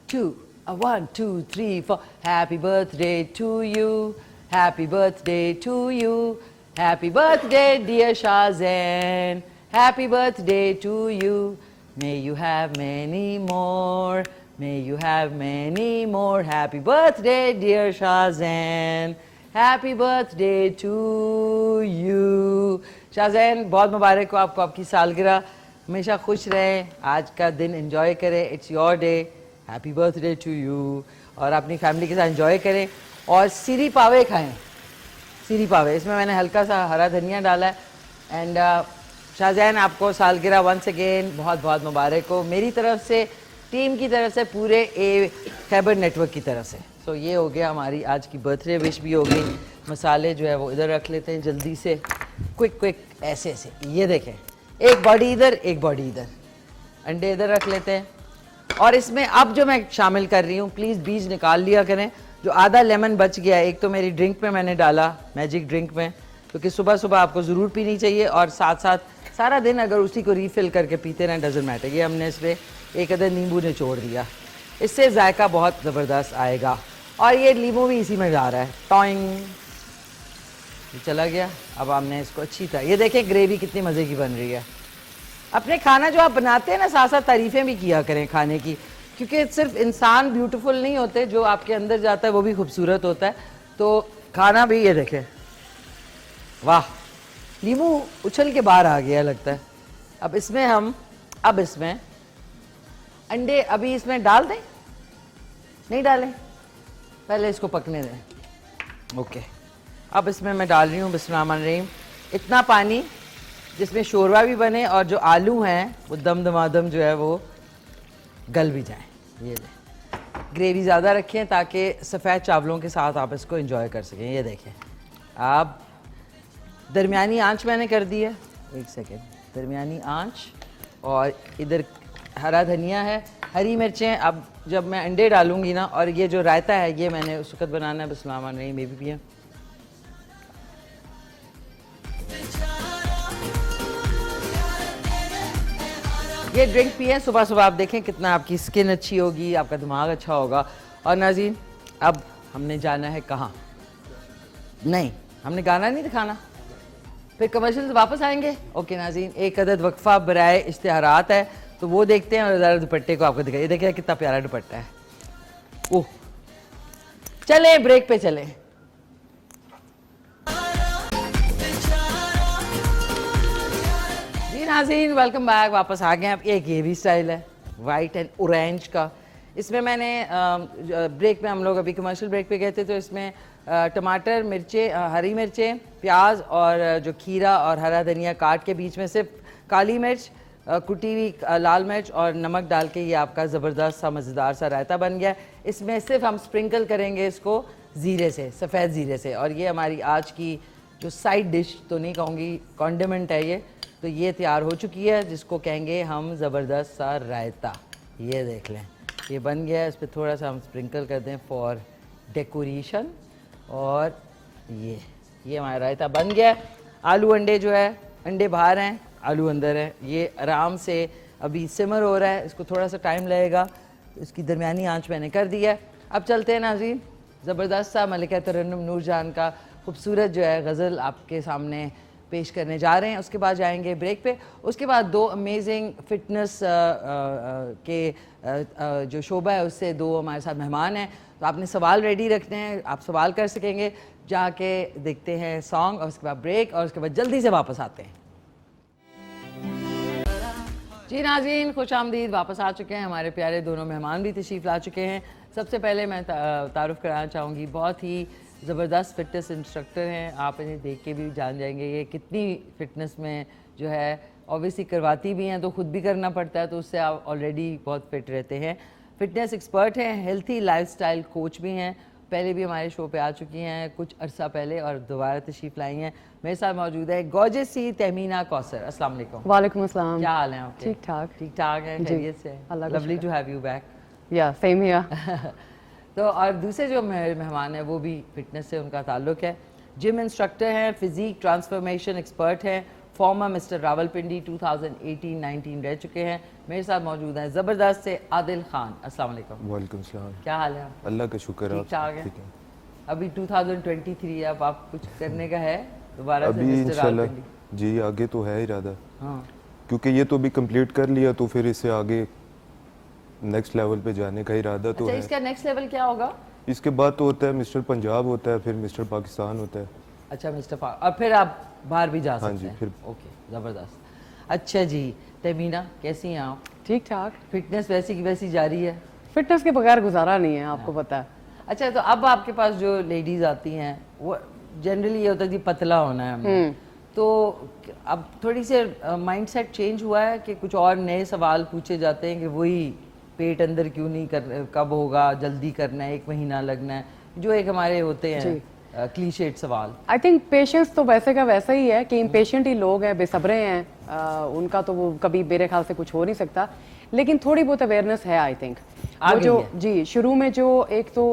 2 1 2 3 4 happy birthday to you, happy birthday to you, happy birthday dear Shahzain, happy birthday to you, may you have many more, may you have many more, happy birthday dear Shahzain, happy birthday to you। Shahzain बहुत मुबारक हो आपको, आपकी सालगिरह, हमेशा खुश रहें, आज का दिन एंजॉय करें, it's your day, happy birthday to you. और अपनी फैमिली के साथ एंजॉय करें और सीरी पावे खाएं, सीरी पावे। इसमें मैंने हल्का सा हरा धनिया डाला है। एंड शाहज़ैन आपको सालगिरह वंस अगेन बहुत बहुत मुबारक हो मेरी तरफ से, टीम की तरफ से, पूरे खैबर नेटवर्क की तरफ से। सो ये हो गया हमारी आज की बर्थडे विश भी हो गई। मसाले जो है वो इधर रख लेते हैं जल्दी से, क्विक ऐसे ऐसे। ये देखें, एक बॉडी इधर एक बॉडी इधर, अंडे इधर रख लेते हैं। और इसमें अब जो मैं शामिल कर रही हूँ, प्लीज़ बीज निकाल लिया करें। जो आधा लेमन बच गया, एक तो मेरी ड्रिंक में मैंने डाला, मैजिक ड्रिंक में, क्योंकि सुबह सुबह आपको ज़रूर पीनी चाहिए और साथ साथ सारा दिन अगर उसी को रीफ़िल करके पीते रहें डजंट मैटर। ये हमने इसमें एक अदर नींबू निचोड़ दिया, इससे जायका बहुत ज़बरदस्त आएगा। और ये नींबू भी इसी में जा रहा है, टॉइंग चला गया। अब हमने इसको अच्छी तरह, ये देखें ग्रेवी कितनी मज़े की बन रही है। अपने खाना जो आप बनाते हैं ना, साथ साथ तारीफ़ें भी किया करें खाने की, क्योंकि सिर्फ इंसान ब्यूटीफुल नहीं होते, जो आपके अंदर जाता है वो भी खूबसूरत होता है। तो खाना भी, ये देखें, वाह, नींबू उछल के बाहर आ गया लगता है। अब इसमें अंडे अभी इसमें डाल दें, नहीं डालें, पहले इसको पकने दें। ओके, अब इसमें मैं डाल रही हूँ बिस्मिल्लाहिर्रहमानिर्रहीम इतना पानी जिसमें शोरबा भी बने और जो आलू हैं वो दम दमादम जो है वो गल भी जाएं। ये देखें, ग्रेवी ज़्यादा रखें ताकि सफ़ेद चावलों के साथ आप इसको एंजॉय कर सकें। ये देखें, आप दरमियानी आंच मैंने कर दी है, एक सेकेंड, दरमियानी आंच। और इधर हरा धनिया है, हरी मिर्चें। अब जब मैं अंडे डालूंगी ना, और ये जो रायता है ये मैंने उस वक्त बनाना है, बिस्मिल्लाहिर्रहमानिर्रहीम, ये भी पिए। ये ड्रिंक पिए सुबह सुबह, आप देखें कितना आपकी स्किन अच्छी होगी, आपका दिमाग अच्छा होगा। और नाज़रीन अब हमने जाना है कहाँ? नहीं, हमने गाना नहीं दिखाना, फिर कमर्शियल से वापस आएंगे। ओके नाज़रीन, एक अदद वक्फा बराए इश्तिहारात है तो वो देखते हैं और ज़रा दुपट्टे को आपको दिखाइए। देखिए कितना प्यारा दुपट्टा है। ओह, चलें ब्रेक पे चलें। जी नाज़रीन, वेलकम बैक, वापस आ गए हैं। अब एक ये भी स्टाइल है वाइट एंड ऑरेंज का। इसमें मैंने ब्रेक में, हम लोग अभी कमर्शियल ब्रेक पे गए थे, तो इसमें टमाटर, मिर्चें, हरी मिर्चें, प्याज और जो खीरा और हरा धनिया काट के बीच में सिर्फ काली मिर्च, कुटी हुई लाल मिर्च और नमक डाल के ये आपका ज़बरदस्त सा मज़ेदार सा रायता बन गया। इसमें सिर्फ हम स्प्रिंकल करेंगे इसको ज़ीरे से, सफ़ेद ज़ीरे से। और ये हमारी आज की जो साइड डिश तो नहीं कहूँगी, कॉन्डिमेंट है ये, तो ये तैयार हो चुकी है, जिसको कहेंगे हम ज़बरदस्त सा रायता। ये देख लें, ये बन गया है, इस पर थोड़ा सा हम स्प्रिंकल कर दें फॉर डेकोरेशन। और ये हमारा रायता बन गया है। आलू अंडे जो है, अंडे बाहर हैं, आलू अंदर है। ये आराम से अभी सिमर हो रहा है, इसको थोड़ा सा टाइम लगेगा। इसकी दरमियानी आंच मैंने कर दी है। अब चलते हैं नाज़रीन, ज़बरदस्त सा मलिका तरन्नुम नूरजहान का खूबसूरत जो है गज़ल आपके सामने पेश करने जा रहे हैं। उसके बाद जाएंगे ब्रेक पे। उसके बाद दो अमेजिंग फिटनेस के जो शोबा है उससे दो हमारे साथ मेहमान हैं। तो आपने सवाल रेडी रखने हैं, आप सवाल कर सकेंगे। जाके देखते हैं सॉन्ग और उसके बाद ब्रेक और उसके बाद जल्दी से वापस आते हैं। जी नाज़रीन, खुश आमदीद, वापस आ चुके हैं। हमारे प्यारे दोनों मेहमान भी तशरीफ़ ला चुके हैं। सबसे पहले मैं तारुफ़ कराना चाहूँगी, बहुत ही ज़बरदस्त फिटनेस इंस्ट्रक्टर हैं। आप इन्हें देख के भी जान जाएंगे ये कितनी फ़िटनेस में जो है ऑब्वियसली करवाती भी हैं, तो ख़ुद भी करना पड़ता है, तो उससे आप ऑलरेडी बहुत फिट रहते हैं। फिटनेस एक्सपर्ट हैं, हेल्थी लाइफस्टाइल कोच भी हैं। पहले भी हमारे शो पे आ चुकी हैं कुछ अरसा पहले और दोबारा तशरीफ़ लाई हैं। मेरे साथ मौजूद है गॉर्जियस सी तहमीना कौसर। अस्सलाम वालेकुम। वालेकुम अस्सलाम। क्या हाल है आपके? ठीक ठाक। ठीक ठाक है, जी, खैरियत से? अल्लाह का लवली शुक्र। To have you back. Yeah same here. तो और दूसरे जो मेरे मेहमान हैं वो भी फिटनेस से उनका ताल्लुक़ है। जिम इंस्ट्रक्टर हैं, फिजिक ट्रांसफॉर्मेशन एक्सपर्ट हैं, फॉर्मर मिस्टर रावलपिंडी 2018-19 रह चुके हैं। मेरे साथ मौजूद हैं ज़बरदस्त से आदिल खान। अस्सलाम वालेकुम। वालेकुम सलाम। क्या हाल है आपका? अल्लाह का शुक्र है। ठीक ठाक है। ठीक है। अभी 2023 है, अब आप कुछ करने का है दोबारा से अभी मिस्टर इंशाल्लाह रावलपिंडी? जी आगे तो है इरादा, हाँ, क्योंकि ये तो अभी कंप्लीट कर लिया तो फिर इससे आगे नेक्स्ट लेवल पे जाने का इरादा तो अच्छा, है। इसका नेक्स्ट लेवल क्या होगा? इसके बाद तो होता है मिस्टर पंजाब होता है, फिर मिस्टर पाकिस्तान होता है। अच्छा मिस्टर और फिर आप बाहर भी जा हाँ सकते जी, हैं। फिर- ओके, ज़बरदस्त। अच्छा जी, तहमीना कैसी हैं आप? ठीक ठाक। फिटनेस वैसी की वैसी जारी है? फिटनेस के बगैर गुजारा नहीं है, आपको पता है। अच्छा, तो अब आपके पास जो लेडीज आती हैं वो जनरली ये होता है कि पतला होना है हमें, तो अब थोड़ी से माइंडसेट चेंज हुआ है कि कुछ और नए सवाल पूछे जाते हैं कि वही पेट अंदर क्यों नहीं कर, कब होगा, जल्दी करना है, 1 महीना लगना है, जो एक हमारे होते हैं क्लीशेड सवाल। आई थिंक पेशेंस तो वैसे का वैसा ही है कि इम्पेशेंट ही लोग हैं, बेसब्रे हैं, उनका तो वो कभी मेरे ख्याल से कुछ हो नहीं सकता, लेकिन थोड़ी बहुत अवेयरनेस है। आई थिंक वो जो जी शुरू में जो एक तो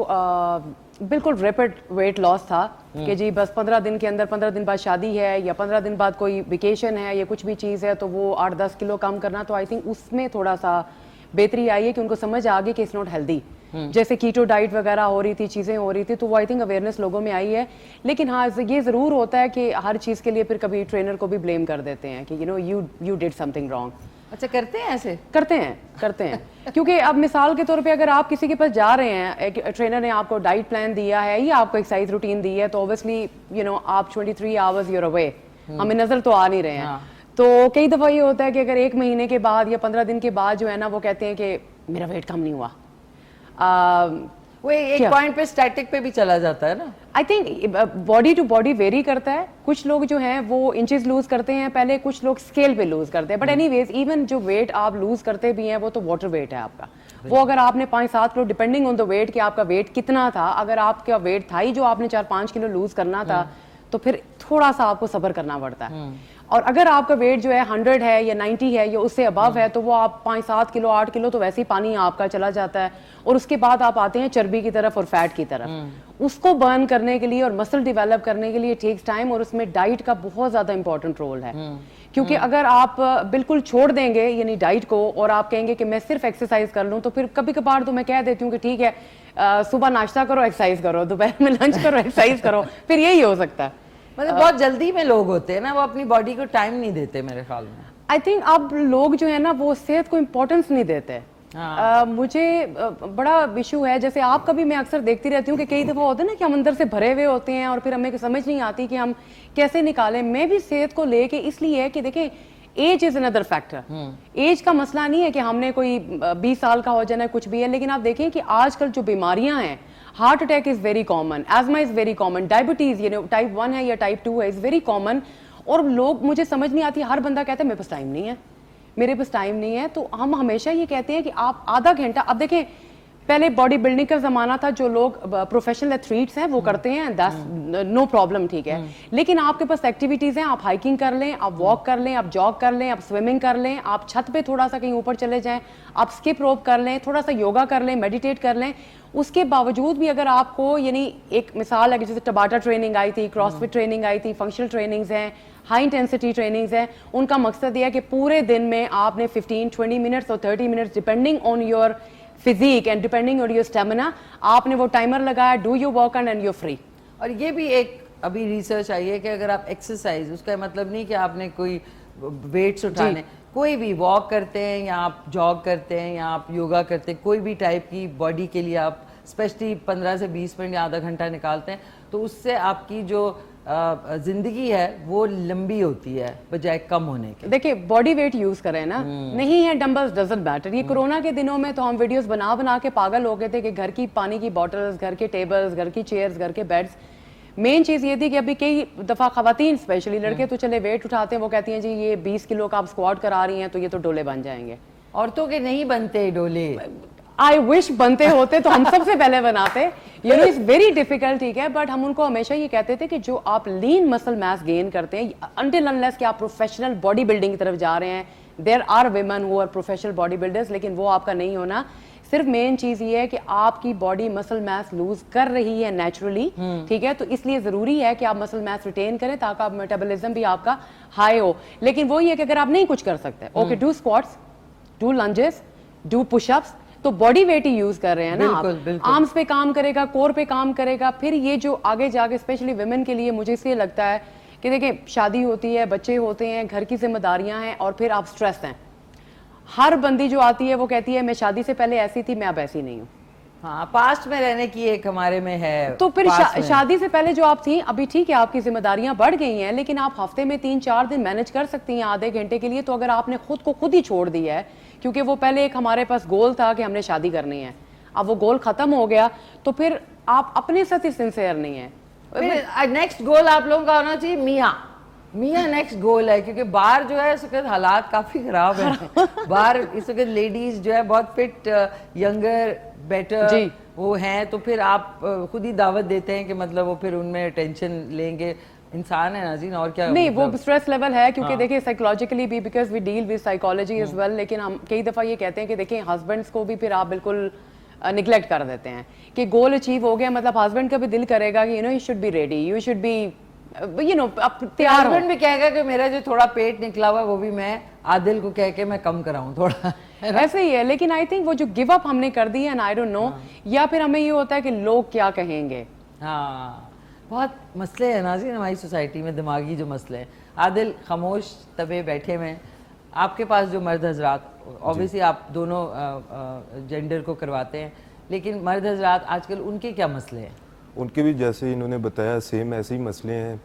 बिल्कुल रैपिड वेट लॉस था कि जी बस 15 दिन के अंदर, 15 दिन बाद शादी है या 15 दिन बाद कोई वेकेशन है या कुछ भी चीज़ है तो वो 8-10 किलो कम करना, तो आई थिंक उसमें थोड़ा सा बेहतरी आई है कि उनको समझ आ गई कि इट्स नॉट हेल्दी। जैसे कीटो डाइट वगैरह हो रही थी, चीज़ें हो रही थी, तो वो आई थिंक अवेयरनेस लोगों में आई है। लेकिन हाँ, ये ज़रूर होता है कि हर चीज़ के लिए फिर कभी ट्रेनर को भी ब्लेम कर देते हैं कि यू डिड समथिंग रॉन्ग। अच्छा, करते हैं ऐसे? करते हैं क्योंकि अब मिसाल के तौर पे अगर आप किसी के पास जा रहे हैं, एक ट्रेनर ने आपको डाइट प्लान दिया है या आपको एक्सरसाइज रूटीन दी है, तो ऑब्वियसली आप 23 आवर्स यूर अवे, हमें नजर तो आ नहीं रहे हैं। तो कई दफा ये होता है कि अगर 1 महीने के बाद या 15 दिन के बाद जो है ना, वो कहते हैं कि मेरा वेट कम नहीं हुआ। वो एक पॉइंट पे स्टैटिक पे भी चला जाता है ना। I think body to body vary करता है। कुछ लोग जो हैं वो इंचेस लूज करते हैं पहले, कुछ लोग स्केल पे लूज करते हैं, बट एनीवेज इवन जो वेट आप लूज करते भी हैं वो तो वाटर वेट है आपका। वो अगर आपने 5-7 किलो, डिपेंडिंग ऑन द वेट कि आपका वेट कितना था, अगर आपका वेट था ही जो आपने 4-5 किलो लूज करना था, तो फिर थोड़ा सा आपको सब्र करना पड़ता है। और अगर आपका वेट जो है 100 है या 90 है या उससे अबव है, तो वो आप 5-7 किलो 8 किलो तो वैसे ही पानी आपका चला जाता है, और उसके बाद आप आते हैं चर्बी की तरफ और फैट की तरफ। उसको बर्न करने के लिए और मसल डेवलप करने के लिए टेक्स टाइम, और उसमें डाइट का बहुत ज्यादा इंपॉर्टेंट रोल है। क्योंकि अगर आप बिल्कुल छोड़ देंगे यानी डाइट को और आप कहेंगे कि मैं सिर्फ एक्सरसाइज कर लूं, तो फिर कभी कभार तो मैं कह देती हूँ कि ठीक है, सुबह नाश्ता करो, एक्सरसाइज करो, दोपहर में लंच करो, एक्सरसाइज करो, फिर यही हो सकता है। मतलब बहुत जल्दी में लोग होते हैं ना, वो अपनी बॉडी को टाइम नहीं देते मेरे ख्याल में। आई थिंक अब लोग जो है ना वो सेहत को इम्पोर्टेंस नहीं देते। मुझे बड़ा इशू है, जैसे आपका भी मैं अक्सर देखती रहती हूँ कि कई दफा होता है ना कि हम अंदर से भरे हुए होते हैं और फिर हमें समझ नहीं आती कि हम कैसे निकालें। मैं भी सेहत को लेके इसलिए है कि देखें, age is another factor. Age का मसला नहीं है कि हमने कोई 20 साल का हो जाना है, कुछ भी है, लेकिन आप देखें कि आजकल जो बीमारियां हैं, heart attack is very common, asthma is very common, diabetes type 1 है या टाइप 2 है, इज वेरी कॉमन। और लोग, मुझे समझ नहीं आती, हर बंदा कहता है मेरे पास टाइम नहीं है, मेरे पास टाइम नहीं है। तो हम हमेशा ये कहते हैं कि आप आधा घंटा, अब देखें पहले बॉडी बिल्डिंग का जमाना था, जो लोग प्रोफेशनल एथलीट्स हैं वो करते हैं, दैट्स नो प्रॉब्लम, ठीक है। लेकिन आपके पास एक्टिविटीज हैं, आप हाइकिंग कर लें, आप वॉक कर लें, आप जॉग कर लें, आप स्विमिंग कर लें, आप छत पे थोड़ा सा कहीं ऊपर चले जाएं, आप स्किप रोप कर लें, थोड़ा सा योगा कर लें, मेडिटेट कर लें। उसके बावजूद भी अगर आपको, यानी एक मिसाल है कि जैसे टबाटा ट्रेनिंग आई थी, क्रॉसफिट ट्रेनिंग आई थी, फंक्शनल ट्रेनिंग्स हैं, हाई इंटेंसिटी ट्रेनिंग्स हैं, उनका मकसद यह है कि पूरे दिन में आपने 15-20 मिनट्स और 30 minutes depending on your physique and depending on your stamina, आपने वो टाइमर लगाया, do your work and you're free. और ये भी एक अभी रिसर्च आई है कि अगर आप एक्सरसाइज, उसका मतलब नहीं कि आपने कोई वेट्स उठाने, कोई भी वॉक करते हैं या आप जॉग करते हैं या आप योगा करते हैं, कोई भी टाइप की बॉडी के लिए आप स्पेशली 15 से 20 मिनट या आधा घंटा निकालते हैं, तो उससे आपकी जो जिंदगी है वो लंबी होती है बजाय कम होने के। देखिए बॉडी वेट यूज करें ना, नहीं है डंबल्स डजंट मैटर। ये कोरोना के दिनों में तो हम वीडियोस बना बना के पागल हो गए थे कि घर की पानी की बॉटल्स, घर के टेबल्स, घर की चेयर्स, घर के बेड्स। मेन चीज ये थी कि अभी कई दफा खवातीन स्पेशली, लड़के तो चले वेट उठाते हैं, वो कहती हैं जी ये 20 किलो का आप स्क्वाट करा रही हैं तो ये तो डोले बन जाएंगे। औरतों के नहीं बनते डोले। आई विश बनते होते तो हम सबसे पहले बनाते। You know it's very difficult, ठीक है, बट हम उनको हमेशा ये कहते थे कि जो आप लीन मसल मास गेन करते हैं, अनटिल अनलेस कि आप प्रोफेशनल बॉडी बिल्डिंग की तरफ जा रहे हैं, there are women who are professional body builders, लेकिन वो आपका नहीं होना। सिर्फ मेन चीज ये है कि आपकी बॉडी मसल मास लूज कर रही है नेचुरली, ठीक है, तो इसलिए जरूरी है कि आप मसल मास रिटेन करें ताकि आप मेटाबॉलिज्म भी आपका हाई हो। लेकिन वो ये कि अगर आप नहीं कुछ कर सकते, okay, do squats, do lunges, do pushups, तो बॉडी वेट ही यूज कर रहे हैं ना आप। आर्म्स पे काम करेगा, कोर पे काम करेगा। फिर ये जो आगे जाके स्पेशली विमेन के लिए मुझे इसलिए लगता है कि देखिए शादी होती है, बच्चे होते हैं, घर की जिम्मेदारियां हैं और फिर आप स्ट्रेस हैं। हर बंदी जो आती है वो कहती है मैं शादी से पहले ऐसी थी, मैं अब ऐसी नहीं हूँ। हाँ, पास्ट में रहने की एक हमारे में है। तो फिर शादी से पहले जो आप थी, अभी ठीक है आपकी जिम्मेदारियां बढ़ गई हैं, लेकिन आप हफ्ते में 3-4 दिन मैनेज कर सकती हैं आधे घंटे के लिए। तो अगर आपने खुद को खुद ही छोड़ दिया है, क्योंकि वो पहले एक हमारे पास गोल था कि हमने शादी करनी है, अब वो गोल खत्म हो गया, तो फिर आप अपने साथ ही सिंसियर नहीं है। नेक्स्ट गोल आप लोगों का होना चाहिए मियाँ नेक्स्ट गोल है, क्योंकि बाहर जो है इस वक्त हालात काफी खराब है। बाहर इस वक्त लेडीज जो है बहुत फिट, यंगर, बेटर वो हैं, तो फिर आप खुद ही दावत देते हैं कि मतलब वो फिर उनमें टेंशन लेंगे। इंसान है नाज़रीन, और क्या नहीं, वो स्ट्रेस लेवल है, क्योंकि देखिए साइकोलॉजिकली भी, because we deal with psychology as well. लेकिन हम कई दफा ये कहते हैं कि देखिए हस्बैंड्स को भी फिर आप बिल्कुल निगलेक्ट कर देते हैं कि गोल अचीव हो गया, मतलब हस्बैंड का भी दिल करेगा कि you should be ready, you should be, you know, अब तैयार। हस्बैंड भी कहेगा कि मेरा जो थोड़ा पेट निकला हुआ है वो भी मैं आदिल को कह के मैं कम कराऊं थोड़ा। ऐसे ही है। लेकिन आई थिंक वो जो गिव अप हमने कर दी है ना, आई डोंट नो, या फिर हमें ये होता है कि लोग क्या कहेंगे। हाँ, बहुत मसले हैं नाज़रीन हमारी सोसाइटी में, दिमागी जो मसले हैं। आदिल खामोश तबे बैठे में, आपके पास जो मर्द हजरात, ऑब्वियसली आप दोनों जेंडर को करवाते हैं, लेकिन मर्द हजरात आजकल उनके क्या मसले हैं? उनके भी जैसे इन्होंने बताया सेम ऐसे ही मसले हैं।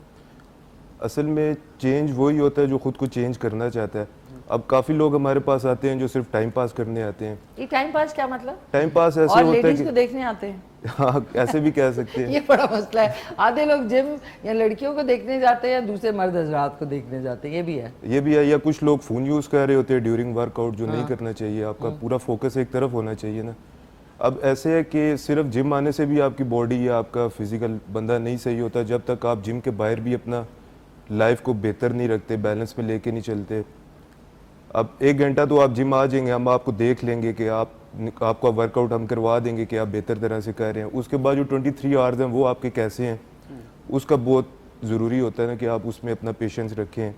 असल में चेंज वही होता है जो खुद को चेंज करना चाहता है। अब काफ़ी लोग हमारे पास आते हैं जो सिर्फ टाइम पास करने आते हैं। ये टाइम पास क्या मतलब? टाइम पास ऐसे और होता है लेडीज कि को देखने आते हैं। हाँ, ऐसे भी कह सकते हैं। ये बड़ा मसला है। आधे लोग जिम या लड़कियों को देखने जाते हैं या दूसरे मर्द हजरात को देखने जाते हैं, ये भी है। ये भी है, या कुछ लोग फ़ोन यूज़ कर रहे होते हैं ड्यूरिंग वर्कआउट, जो नहीं करना चाहिए। आपका पूरा फोकस एक तरफ होना चाहिए ना। अब ऐसे है कि सिर्फ जिम आने से भी आपकी बॉडी या आपका फिजिकल बंदा नहीं सही होता जब तक आप जिम के बाहर भी अपना लाइफ को बेहतर नहीं रखते, बैलेंस में लेके नहीं चलते। अब 1 घंटा तो आप जिम आ जाएंगे, हम आपको देख लेंगे कि आपका वर्कआउट हम करवा देंगे कि आप बेहतर तरह से कर रहे हैं। उसके बाद जो 23 आवर्स हैं वो आपके कैसे हैं, उसका बहुत ज़रूरी होता है ना कि आप उसमें अपना पेशेंस रखें,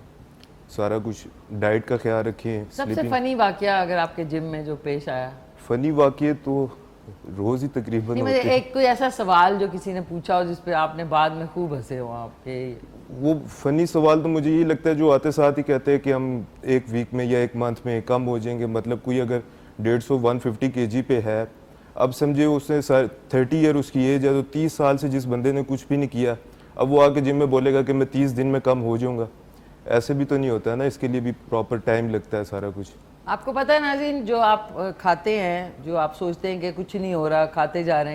सारा कुछ डाइट का ख्याल रखें। सबसे फनी वाकया अगर आपके जिम में जो पेश आया? फनी वाकये तो रोज़ ही तकरीबन नहीं, मुझे एक कोई ऐसा सवाल जो किसी ने पूछा हो जिस पे आपने बाद में खूब हंसे हो आपके। वो फनी सवाल तो मुझे ये लगता है जो आते साथ ही कहते हैं कि हम 1 वीक में या 1 मंथ में कम हो जाएंगे। मतलब कोई अगर 150-150 kg पे है, अब समझे उसने 30 ईयर उसकी एज है, तो 30 साल से जिस बंदे ने कुछ भी नहीं किया, अब वो आके जिम में बोलेगा कि मैं 30 दिन में कम हो जाऊंगा। ऐसे भी तो नहीं होता है ना, इसके लिए भी प्रॉपर टाइम लगता है सारा कुछ। आपको पता है नाज़रीन, जो आप खाते हैं, जो आप सोचते हैं कि कुछ नहीं हो रहा, खाते जा रहे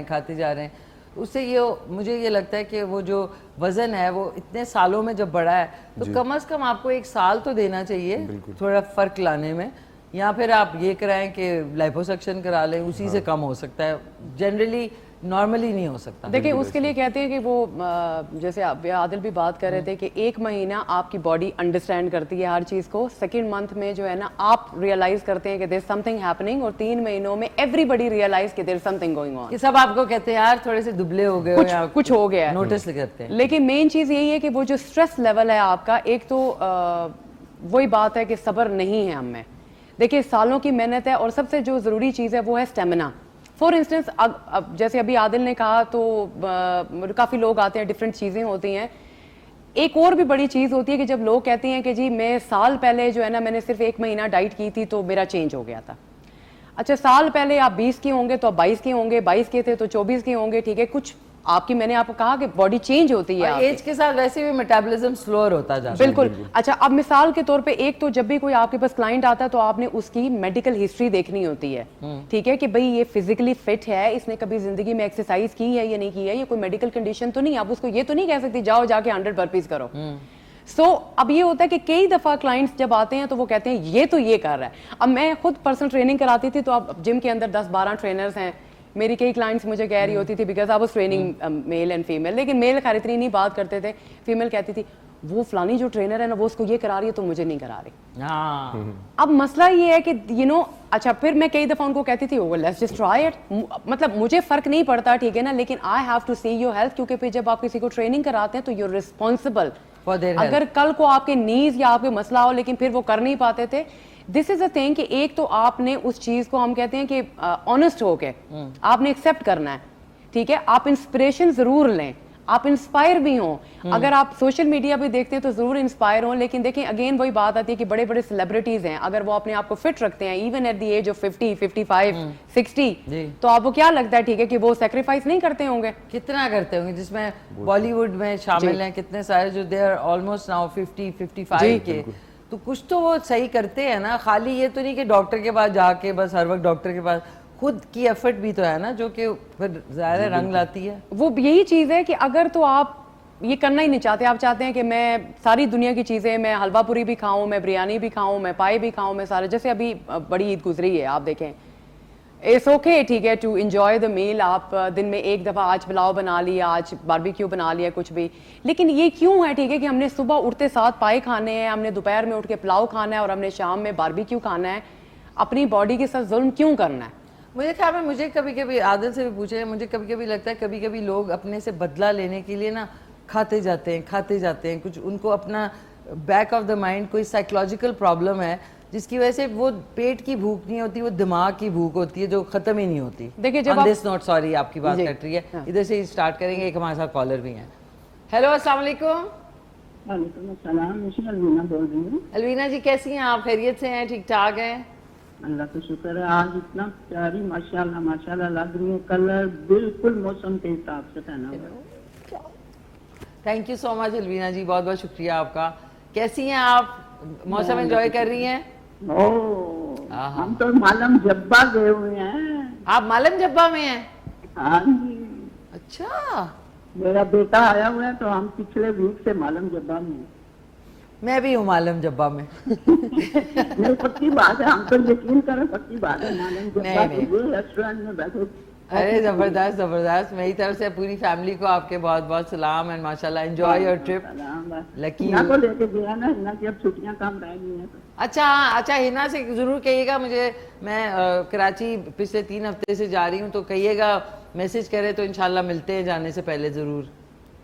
हैं, उससे ये मुझे ये लगता है कि वो जो वज़न है वो इतने सालों में जब बढ़ा है तो कम से कम आपको 1 साल तो देना चाहिए थोड़ा फ़र्क लाने में, या फिर आप ये कराएं कि लाइपोसक्शन करा लें, उसी से कम हो सकता है, जनरली नॉर्मली नहीं हो सकता। देखिए उसके लिए कहते हैं कि वो जैसे आदिल भी बात कर रहे थे कि 1 महीना आपकी बॉडी अंडरस्टैंड करती है हर चीज को, सेकंड मंथ में जो है ना आप रियलाइज करते हैं कि देयर समथिंग हैपनिंग, और 3 महीनों में एवरीबडी रियलाइज कि देयर समथिंग गोइंग ऑन, ये सब आपको कहते हैं यार थोड़े से दुबले हो गए हो या कुछ हो गया है, नोटिस करते हैं। लेकिन मेन चीज यही है कि वो जो स्ट्रेस लेवल है आपका, एक तो वही बात है कि सब्र नहीं है हम में। देखिए सालों की मेहनत है, और सबसे जो जरूरी चीज है वो है स्टेमिना। फॉर इंस्टेंस अब जैसे अभी आदिल ने कहा तो काफ़ी लोग आते हैं, डिफरेंट चीज़ें होती हैं। एक और भी बड़ी चीज़ होती है कि जब लोग कहते हैं कि जी मैं साल पहले जो है ना मैंने सिर्फ 1 महीना डाइट की थी तो मेरा चेंज हो गया था। अच्छा साल पहले आप 20 के होंगे तो आप 22 के होंगे, 22 के थे तो 24 के होंगे, ठीक है। कुछ आपकी, मैंने आपको कहा कि बॉडी चेंज होती है, एज के साथ वैसे भी मेटाबॉलिज्म स्लोअर होता जाता है। बिल्कुल। अच्छा अब मिसाल के तौर पे एक तो जब भी कोई आपके पास क्लाइंट आता है तो आपने उसकी मेडिकल हिस्ट्री देखनी होती है, ठीक है, कि भाई ये फिजिकली फिट है, इसने कभी जिंदगी में एक्सरसाइज की है या नहीं की है, ये कोई मेडिकल कंडीशन तो नहीं। आप उसको ये तो नहीं कह सकती जाओ जाके 100 बर्पीज करो। अब ये होता है कि कई दफा क्लाइंट्स जब आते हैं तो वो कहते हैं ये तो ये कर रहा है। अब मैं खुद पर्सनल ट्रेनिंग कराती थी, तो अब जिम के अंदर 10-12 ट्रेनर्स हैं, मेरी कई क्लाइंट्स मुझे कह रही होती थी because I was training male and female, लेकिन मेल खैर इतनी नहीं बात करते थे, फीमेल कहती थी वो फलानी जो ट्रेनर है ना वो उसको ये करा रही है तो मुझे नहीं करा रही। अब मसला ये है कि अच्छा फिर मैं कई दफा उनको कहती थी oh let's just try it, मतलब मुझे फर्क नहीं पड़ता, ठीक है ना, लेकिन I have to see your health, क्योंकि फिर जब आप किसी को ट्रेनिंग कराते हैं तो you're responsible for their health. अगर कल को आपके नीज या आपके मसला हो लेकिन फिर वो कर नहीं पाते थे, दिस इज अ थिंग कि एक तो आपने उस चीज को, हम कहते हैं कि ऑनेस्ट होके आपने एक्सेप्ट करना है, ठीक है। आप इंस्पिरेशन जरूर लें, आप इंस्पायर भी हों। अगर आप सोशल मीडिया पे देखते हैं तो जरूर इंस्पायर हों, लेकिन देखें अगेन वही बात आती है कि बड़े बड़े सेलिब्रिटीज हैं, अगर वो अपने आप को फिट रखते हैं even at the age of 50, 55, 60, तो आपको क्या लगता है, ठीक है, कि वो सेक्रीफाइस नहीं करते होंगे? कितना करते होंगे, जिसमें बॉलीवुड में शामिल हैं कितने सारे जो दे आर ऑलमोस्ट नाउ 50, 55 के, तो कुछ तो वो सही करते हैं ना। खाली ये तो नहीं कि डॉक्टर के पास जाके बस हर वक्त डॉक्टर के पास, खुद की एफर्ट भी तो है ना जो कि फिर ज़ाहिर रंग लाती है। वो यही चीज़ है कि अगर तो आप ये करना ही नहीं चाहते, आप चाहते हैं कि मैं सारी दुनिया की चीज़ें, मैं हलवा पूरी भी खाऊं, मैं बिरयानी भी खाऊं, मैं पाए भी खाऊं, मैं सारे, जैसे अभी बड़ी ईद गुजरी है, आप देखें इट्स ओके, ठीक है, टू एंजॉय द मील। आप दिन में एक दफ़ा आज पुलाव बना लिया, आज बारबेक्यू बना लिया, कुछ भी, लेकिन ये क्यों है, ठीक है, कि हमने सुबह उठते साथ पाए खाने हैं, हमने दोपहर में उठ के पुलाव खाना है और हमने शाम में बारबेक्यू खाना है? अपनी बॉडी के साथ जुल्म क्यों करना है? मुझे ख्याल में, मुझे कभी कभी आदिल से भी पूछे, मुझे कभी कभी लगता है कभी कभी लोग अपने से बदला लेने के लिए ना खाते जाते हैं, कुछ उनको अपना बैक ऑफ द माइंड कोई साइकोलॉजिकल प्रॉब्लम है जिसकी वजह से वो पेट की भूख नहीं होती, वो दिमाग की भूख होती है जो खत्म ही नहीं होती। देखिए जब दिस नोट, सॉरी आपकी बात कट रही है, हाँ। इधर से स्टार्ट करेंगे। एक हमारे साथ कॉलर भी हैं। हेलो अस्सलाम वालेकुम। वालेकुम अस्सलाम, मैं अलवीना बोल रही हूँ। अलवीना जी कैसी हैं आप? खैरियत से हैं? ठीक ठाक हैं? अल्लाह का शुक्र है। आज इतना प्यारी माशाल्लाह माशाल्लाह लग रही है, कलर बिल्कुल मौसम के हिसाब से पहना हुआ। Thank you so much Alvina ji, बहुत बहुत शुक्रिया आपका। कैसी हैं आप? मौसम एंजॉय कर रही हैं? हम तो मालम जब्बा गए हुए हैं। आप मालम जब्बा में हैं? हाँ जी। अच्छा, मेरा बेटा आया हुआ है तो हम पिछले वीक से मालम जब्बा में हैं। मैं भी हूँ मालम जब्बा में। नहीं पक्की बात है, हम तो यकीन करें पक्की बात है, मालम जब्बा नहीं। ये रेस्टोरेंट में बैठे। अरे जबरदस्त जबरदस्त, मेरी तरफ से पूरी फैमिली को आपके बहुत बहुत सलाम एंड माशाल्लाह enjoy your trip. Lucky Hina को लेके गया ना, हिना की अब छुट्टियां कम रह गई हैं तो। अच्छा, हिना से जरूर कहिएगा मुझे, मैं कराची पिछले 3 हफ्ते से जा रही हूँ, तो कहिएगा मैसेज करे तो इंशाल्लाह मिलते हैं जाने से पहले जरूर।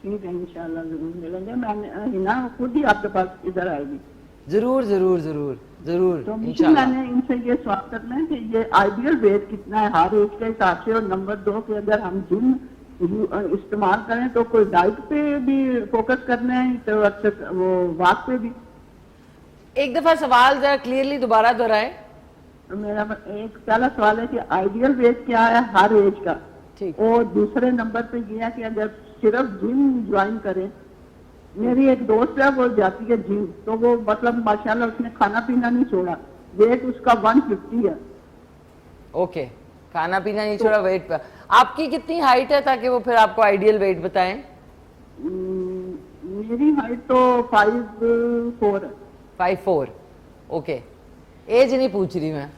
ठीक है, इंशाल्लाह जरूर मिलेंगे। मैं हिना खुद ही आपके पास इधर आएगी। जरूर जरूर जरूर जरूर तो मुझे इंशाल्लाह। मैंने इनसे ये सवाल करना है कि ये आइडियल वेट कितना है हर एज के हिसाब से, और नंबर 2 कि अगर हम जिम इस्तेमाल करें तो कोई डाइट पे भी फोकस करना है तो वो वॉक पे भी। एक दफा सवाल जरा क्लियरली दोबारा दोहराए। तो मेरा एक पहला सवाल है कि आइडियल वेट क्या है हर एज का, ठीक। और दूसरे नंबर पे ये है कि अगर सिर्फ जिम ज्वाइन करें, मेरी एक दोस्त है वो जाती है जिम, तो वो मतलब माशाल्लाह उसने खाना पीना नहीं छोड़ा, वेट उसका 150 है। ओके, खाना पीना नहीं छोड़ा, वेट पर। आपकी कितनी हाइट है ताकि वो फिर आपको आइडियल वेट बताएं? मेरी हाइट तो 5'4" है। 5'4", ओके। एज नहीं पूछ रही मैं।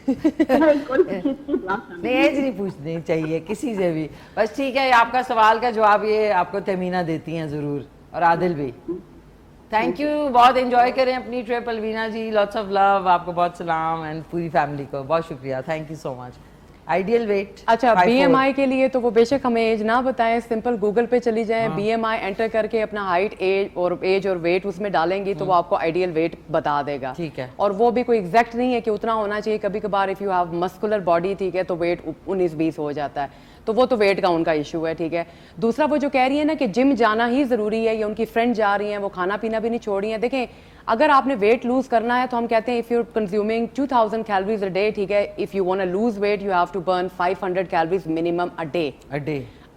कोई किसी की बात नहीं। नहीं, एज नहीं पूछनी चाहिए किसी से भी। बस ठीक है, आपका सवाल का जवाब ये आपको तमीना देती हैं ज़रूर, और आदिल भी। थैंक यू, बहुत एंजॉय करें अपनी trip Alvina ji, lots of love, आपको बहुत सलाम एंड पूरी फैमिली को बहुत शुक्रिया, thank you so much. Ideal weight अच्छा, BMI के लिए तो वो बेशक हमें एज ना बताएं, सिंपल गूगल पे चली जाएं, BMI एंटर करके अपना हाइट, एज और वेट उसमें डालेंगी तो वो आपको आइडियल वेट बता देगा। ठीक है। और वो भी कोई एग्जैक्ट नहीं है कि उतना होना चाहिए, कभी कभार if you have muscular body, ठीक है, तो वेट 19-20 हो जाता है, तो वो तो वेट का उनका इशू है, ठीक है। दूसरा वो जो कह रही है ना कि जिम जाना ही जरूरी है, या उनकी फ्रेंड जा रही हैं वो खाना पीना भी नहीं छोड़ रही हैं, देखें अगर आपने वेट लूज करना है तो हम कहते हैं if you consuming 2000 calories a day, ठीक है, if you want to lose weight you have to burn 500 calories minimum a day.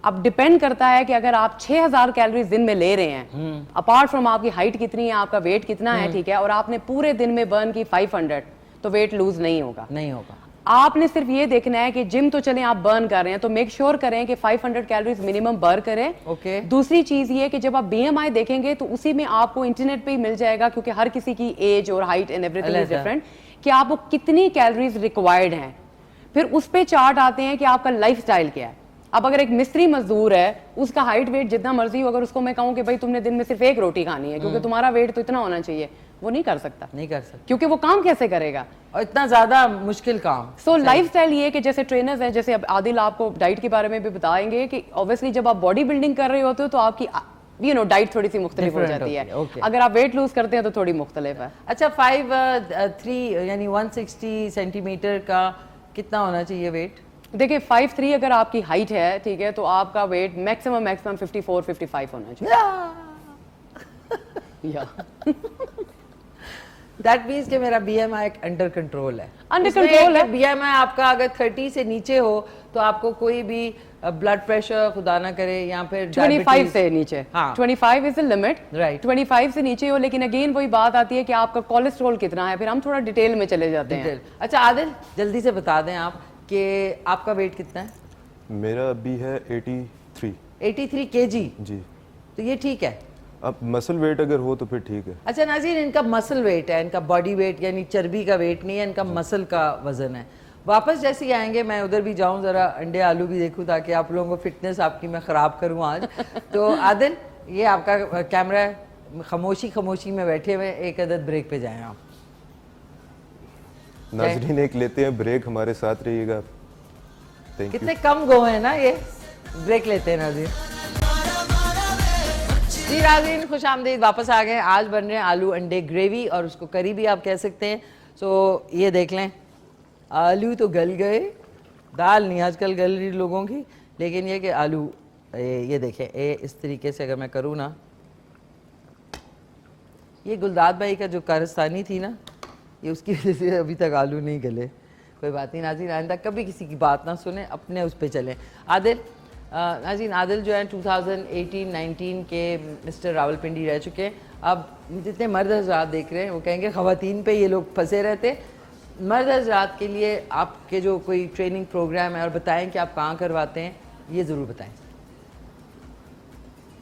अब डिपेंड करता है कि अगर आप 6000 कैलोरीज दिन में ले रहे हैं, अपार्ट फ्रॉम आपकी हाइट कितनी है, आपका वेट कितना है, ठीक है, और आपने पूरे दिन में बर्न की 500, तो वेट लूज नहीं होगा। आपने सिर्फ ये देखना है कि जिम तो चलें आप बर्न कर रहे हैं तो मेक श्योर करें कि 500 कैलोरीज मिनिमम बर्न करें। ओके। दूसरी दूसरी चीज ये कि जब आप BMI देखेंगे तो उसी में आपको इंटरनेट पे ही मिल जाएगा, क्योंकि हर किसी की एज और height and everything is different, कि आपको कितनी कैलोरीज रिक्वायर्ड हैं। फिर उस पे चार्ट आते हैं कि आपका लाइफस्टाइल क्या है। अब अगर एक मिस्त्री मजदूर है, उसका हाइट वेट जितना मर्जी हो, अगर उसको मैं कहूँ कि भाई तुमने दिन में सिर्फ एक रोटी खानी है क्योंकि तुम्हारा वेट तो इतना होना चाहिए, वो नहीं कर सकता, क्योंकि वो काम कैसे करेगा, और इतना ज्यादा मुश्किल काम। सो लाइफस्टाइल ये कि जैसे ट्रेनर्स हैं, जैसे अब आदिल आपको डाइट के बारे में भी बताएंगे कि ऑब्वियसली जब आप बॉडी बिल्डिंग कर रहे होते हो तो आपकी डाइट थोड़ी सी मुख्तलिफ हो जाती है। अगर आप वेट लूज करते हैं तो थोड़ी मुख्तलिफ है। अच्छा, 5'3" यानी 160 सेंटीमीटर का कितना होना चाहिए वेट? देखिए 5'3" अगर आपकी हाइट है, ठीक है, तो आपका वेट मैक्सिमम 54-55 होना चाहिए। या दैट मीन्स कि मेरा BMI अंडर कंट्रोल है। अंडर कंट्रोल है। BMI आपका अगर 30 से नीचे हो तो आपको कोई भी ब्लड प्रेशर खुदा ना करे, या फिर 25 से नीचे। हाँ। 25 इज द लिमिट। Right. 25 से नीचे हो, लेकिन अगेन वही बात आती है कि आपका कोलेस्ट्रॉल कितना है, फिर हम थोड़ा डिटेल में चले जाते हैं। अच्छा आदिल, जल्दी से बता दें आप कि आपका वेट कितना है? मेरा अभी है 83। 83 kg? जी। तो ये ठीक है। अब मसल वेट अगर हो तो फिर ठीक है। अच्छा नाज़रीन, इनका मसल वेट है, इनका बॉडी वेट यानी चर्बी का वेट नहीं है, इनका मसल का वजन है। वापस जैसे ही आएंगे मैं उधर भी जाऊं, ज़रा अंडे आलू भी देखूं ताकि आप लोगों को फिटनेस आपकी मैं ख़राब करूं आज। तो आदिल, ये आपका कैमरा है, खामोशी में बैठे हुए, एक अदद ब्रेक पे जाएं आप। नाजरीन एक लेते हैं ब्रेक, हमारे साथ रहिएगा। Thank you. कितने कम गो हैं ना ये, ब्रेक लेते हैं नाज़रीन। जी नाज़रीन, खुश आमदीद, वापस आ गए। आज बन रहे हैं आलू अंडे ग्रेवी, और उसको करी भी आप कह सकते हैं। सो ये देख लें, आलू तो गल गए, दाल नहीं आजकल गल रही लोगों की, लेकिन ये कि आलू ये देखें, इस तरीके से अगर मैं करूँ ना, ये गुलदाद भाई का जो कारस्तानी थी ना, ये उसकी वजह से अभी तक आलू नहीं गले। कोई बात नहीं नाज़रीन, आइंदा कभी किसी की बात ना सुने, अपने उस पर चलें। आदिल, नाज़रीन आदिल जो है 2018-19 के मिस्टर रावलपिंडी रह चुके हैं। अब जितने मर्द हज़रात देख रहे हैं वो कहेंगे ख़वातीन पे ये लोग फंसे रहते। मर्द हज़रात के लिए आपके जो कोई ट्रेनिंग प्रोग्राम है, और बताएं कि आप कहाँ करवाते हैं, ये ज़रूर बताएं।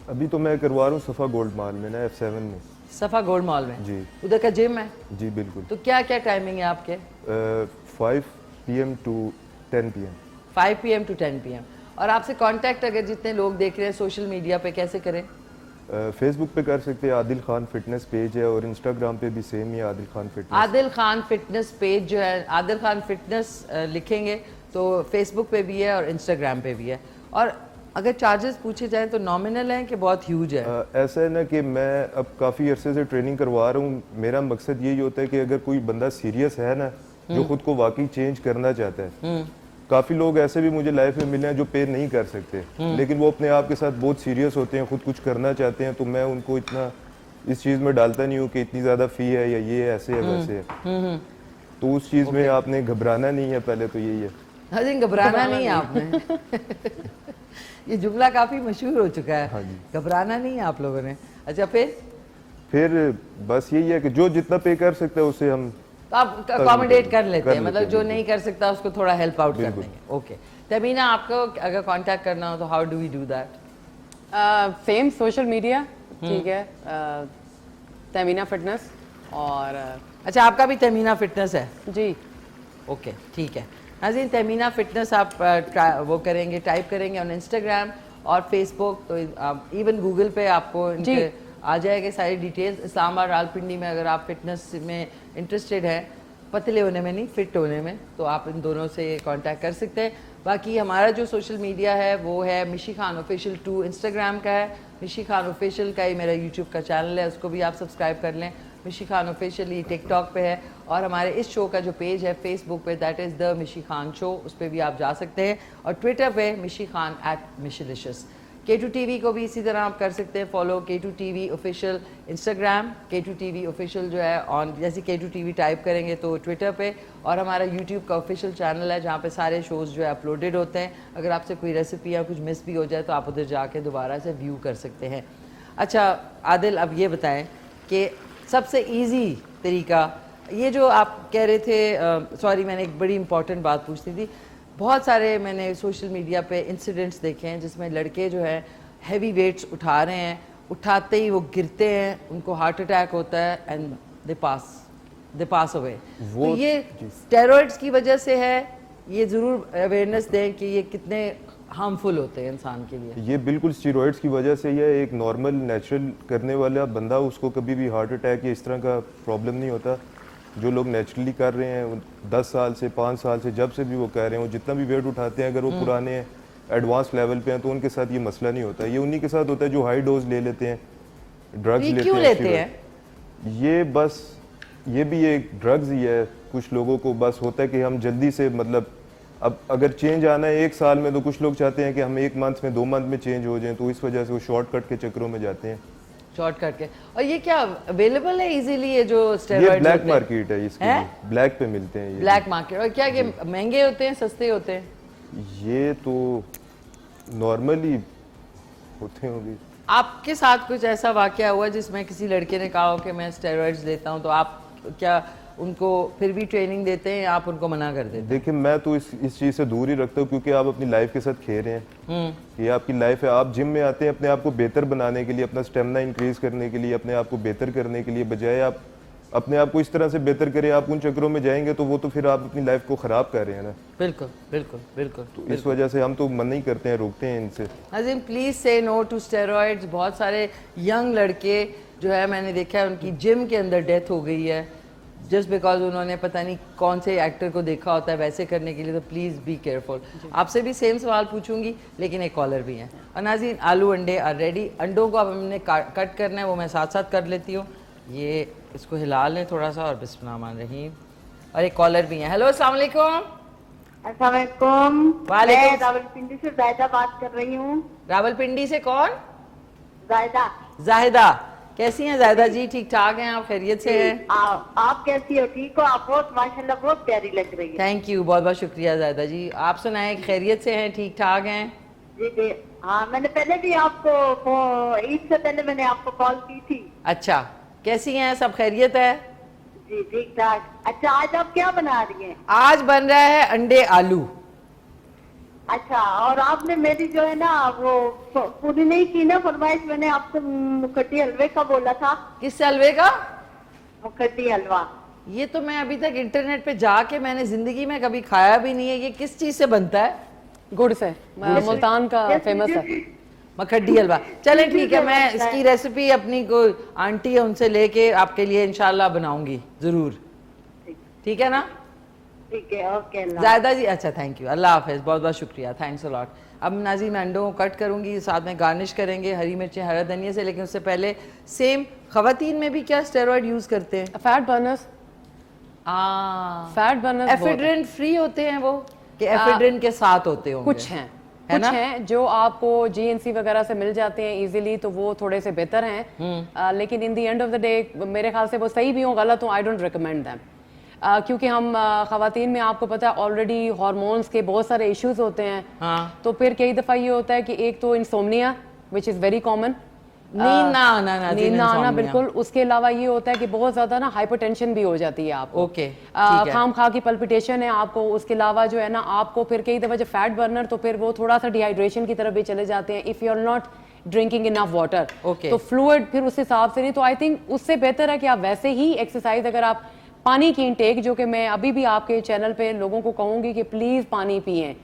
अभी तो मैं करवा रहा हूँ सफ़ा गोल्ड मॉल में ना, F7 में। सफ़ा गोल्ड मॉल में? जी। उधर का जिम है? जी बिल्कुल। तो क्या क्या टाइमिंग है आपके? 5 PM to 10 PM। 5 PM to 10 PM। और आपसे कांटेक्ट अगर जितने लोग देख रहे हैं सोशल मीडिया पे कैसे करें? फेसबुक पे कर सकते हैं, आदिल खान फिटनेस पेज है, और इंस्टाग्राम पे भी सेम ही Adil Khan fitness. Adil Khan fitness page जो है, आदिल खान फिटनेस लिखेंगे तो फेसबुक पे भी है और इंस्टाग्राम पे भी है। और अगर चार्जेस पूछे जाएं तो नॉमिनल हैं कि बहुत ह्यूज है? ऐसा है ना कि मैं अब काफ़ी अरसे से ट्रेनिंग करवा रहा हूँ। मेरा मकसद यही होता है कि अगर कोई बंदा सीरियस है ना, जो खुद को वाकई चेंज करना चाहता है, काफ़ी लोग ऐसे भी मुझे लाइफ में मिले हैं जो पे नहीं कर सकते, लेकिन वो अपने आप के साथ बहुत सीरियस होते हैं, खुद कुछ करना चाहते हैं, तो मैं उनको इतना इस चीज़ में डालता नहीं हूँ कि इतनी ज़्यादा फ़ी है या ये ऐसे है वैसे है। तो उस चीज़ में आपने घबराना नहीं है, पहले तो यही है। हाँ, घबराना नहीं है आपने। ये जुमला काफ़ी मशहूर हो चुका है। हाँ जी। घबराना नहीं है आप लोगों ने। अच्छा फिर बस यही है कि जो जितना पे कर सकते हैं उसे हम तो आप अकोमोडेट कर लेते हैं, मतलब जो नहीं कर सकता उसको थोड़ा हेल्प आउट कर देंगे। ओके तमीना, आपको अगर कांटेक्ट करना हो तो how do we do that? Same social media, ठीक है, तमीना फिटनेस। और अच्छा, आपका भी तहमीना फिटनेस है? जी ओके, ठीक है नाज़रीन, तहमीना फिटनेस आप वो करेंगे, टाइप करेंगे ऑन इंस्टाग्राम और फेसबुक, तो इवन गूगल पे आपको इनके आ जाएगा सारी डिटेल्स। इस्लामाबाद रावलपिंडी में अगर आप फिटनेस में इंटरेस्टेड हैं, पतले होने में नहीं फिट होने में, तो आप इन दोनों से कांटेक्ट कर सकते हैं। बाकी हमारा जो सोशल मीडिया है वो है मिशी खान ऑफिशियल 2 इंस्टाग्राम का है, मिशी खान ऑफिशियल का ही मेरा यूट्यूब का चैनल है, उसको भी आप सब्सक्राइब कर लें। मिशी खान ऑफिशियल ही टिकटॉक पे है, और हमारे इस शो का जो पेज है फेसबुक पे, दैट इज़ द मिशी खान शो, उस पर भी आप जा सकते हैं। और ट्विटर पे मिशी खान @मिशीलिशियस। K2 TV को भी इसी तरह आप कर सकते हैं follow, K2 TV official Instagram, K2 TV official जो है ऑन, जैसे K2 TV टाइप करेंगे तो ट्विटर पे, और हमारा यूट्यूब का ऑफिशियल चैनल है जहाँ पे सारे शोज़ जो है अपलोडेड होते हैं। अगर आपसे कोई रेसिपी या कुछ मिस भी हो जाए तो आप उधर जाके दोबारा से व्यू कर सकते हैं। अच्छा आदिल, अब ये बताएं कि सबसे इजी तरीका, ये जो आप कह रहे थे, सॉरी मैंने एक बड़ी इंपॉर्टेंट बात पूछनी थी। बहुत सारे मैंने सोशल मीडिया पे इंसिडेंट्स देखे हैं जिसमें लड़के जो है हैवी वेट्स उठा रहे हैं, उठाते ही वो गिरते हैं, उनको हार्ट अटैक होता है एंड दे पास अवे। तो ये स्टेरॉइड्स की वजह से है, ये ज़रूर अवेयरनेस दें कि ये कितने हार्मफुल होते हैं इंसान के लिए। ये बिल्कुल स्टीरॉइड्स की वजह से, ये एक नॉर्मल नेचुरल करने वाला बंदा, उसको कभी भी हार्ट अटैक या इस तरह का प्रॉब्लम नहीं होता। जो लोग नेचुरली कर रहे हैं 10 साल से 5 साल से, जब से भी वो कर रहे हैं, वो जितना भी वेट उठाते हैं, अगर वो पुराने एडवांस लेवल पे हैं तो उनके साथ ये मसला नहीं होता। ये उन्हीं के साथ होता है जो हाई डोज ले लेते हैं, ड्रग्स लेते हैं। क्यों लेते हैं? ये बस, ये भी एक ड्रग्स ही है। कुछ लोगों को बस होता है कि हम जल्दी से, मतलब अब अगर चेंज आना है 1 साल में, तो कुछ लोग चाहते हैं कि हम 1 मंथ में 2 मंथ में चेंज हो जाएं, तो इस वजह से वो शॉर्टकट के चक्करों में जाते हैं। शॉर्टकट के। और ये क्या अवेलेबल है इजीली, ये जो ये स्टेरॉइड्स ब्लैक मार्केट है इसके लिए, ब्लैक पे मिलते हैं ये। Black market. और क्या ये महंगे होते हैं सस्ते होते हैं? ये तो नॉर्मली होते होंगे। आपके साथ कुछ ऐसा वाकया हुआ जिसमें किसी लड़के ने कहा हो कि मैं स्टेरॉइड्स लेता हूं, तो आप क्या उनको फिर भी ट्रेनिंग देते हैं या आप उनको मना कर देते हैं? देखिए मैं तो इस चीज़ से दूर ही रखता हूँ, क्योंकि आप अपनी लाइफ के साथ खेल रहे हैं। ये आपकी लाइफ है। आप जिम में आते हैं अपने आप को बेहतर बनाने के लिए, अपना स्टेमिना इंक्रीज करने के लिए, अपने आप को बेहतर करने के लिए, बजाय आप अपने आप को इस तरह से बेहतर करें, आप उन चक्करों में जाएंगे तो वो तो फिर आप अपनी लाइफ को ख़राब कर रहे हैं ना। बिल्कुल बिल्कुल बिल्कुल। तो इस वजह से हम तो मन नहीं करते हैं, रोकते हैं इनसे। नाज़रीन प्लीज़ से नो टू स्टेरॉइड्स। बहुत सारे यंग लड़के जो है मैंने देखा है उनकी जिम के अंदर डेथ हो गई है जस्ट बिकॉज उन्होंने पता नहीं कौन से एक्टर को देखा होता है वैसे करने के लिए। तो प्लीज़ बी केयरफुल। आपसे भी सेम सवाल पूछूंगी, लेकिन एक कॉलर भी है। और नाज़रीन आलू अंडे आर रेडी। अंडों को अब हमने कट करना है, वो मैं साथ साथ कर लेती हूँ। ये इसको हिला लें थोड़ा सा, और बिस्मिल्लाहिर्रहमानिर्रहीम। और एक कॉलर भी है। हेलो अस्सलाम वालेकुम। अस्सलामुअलैकुम। वालेकुम। मैं रावलपिंडी से जायदा बात कर रही हूँ। रावलपिंडी से कौन? जायदा। जाहिदा। कैसी हैं जाहिदा जी? ठीक ठाक हैं आप? खैरियत से हैं? आप कैसी हो? ठीक हो? आप बहुत माशाल्लाह बहुत प्यारी लग रही है। थैंक यू, बहुत बहुत शुक्रिया जाहिदा जी। आप सुनाएं, खैरियत से हैं? ठीक ठाक हैं? जी जी हाँ, मैंने पहले भी आपको ईद से पहले मैंने आपको कॉल की थी। अच्छा, कैसी हैं? सब खैरियत है? जी ठीक ठाक। अच्छा आज आप क्या बना रही हैं? आज बन रहा है अंडे आलू। अच्छा, और आपने मेरी जो है ना वो पूरी नहीं की ना फरमाइश। मैंने आपको मुखट्टी हलवे का बोला था। किस हलवे का? मुखट्टी हलवा। ये तो मैं अभी तक इंटरनेट पे जाके मैंने जिंदगी में कभी खाया भी नहीं है। ये किस चीज से बनता है? गुड़ से, मुल्तान का फेमस है मखड्डी हलवा। चले ठीक है, मैं इसकी रेसिपी अपनी को आंटी है उनसे लेके आपके लिए इंशाल्लाह बनाऊंगी जरूर। ठीक है ना? ठीक है, ओके। जायदा जी अच्छा, थैंक यू, अल्लाह हाफिज, बहुत बहुत शुक्रिया, थैंक्स अ लॉट। अब नाज़रीन मैं अंडों को कट करूंगी, साथ में गार्निश करेंगे हरी मिर्चें हरा धनिया से। लेकिन उससे पहले सेम खवातीन में भी क्या स्टेरॉइड यूज करते हैं? Fat burners. Fat burners ephedrine free होते हैं वो कि एफिड्रिन के साथ होते होंगे? कुछ हैं जो आपको जीएनसी वगैरह से मिल जाते हैं इजीली, तो वो थोड़े से बेहतर हैं। लेकिन in the end of the day मेरे ख्याल से वो सही भी हो गलत हो, आई डोंट रिकमेंड दैम। क्योंकि हम खवातीन में आपको पता है ऑलरेडी हार्मोन्स के बहुत सारे इश्यूज होते हैं। हाँ। तो फिर कई दफ़ा ये होता है कि एक तो insomnia which is very common, नींद ना आना बिल्कुल। उसके अलावा ये होता है कि बहुत ज्यादा ना हाइपरटेंशन भी हो जाती है आपको। ओके, खाम खा की पल्पिटेशन है आपको। उसके अलावा जो है ना आपको फिर कई दफा जो फैट बर्नर, तो फिर वो थोड़ा सा डिहाइड्रेशन की तरफ भी चले जाते हैं if you are not drinking enough water. Okay. तो फ्लूइड फिर उस हिसाब से नहीं, तो आई थिंक उससे बेहतर है कि आप वैसे ही एक्सरसाइज अगर आप पानी की इंटेक, जो कि मैं अभी भी आपके चैनल पे लोगों को कहूंगी कि प्लीज पानी पिएं।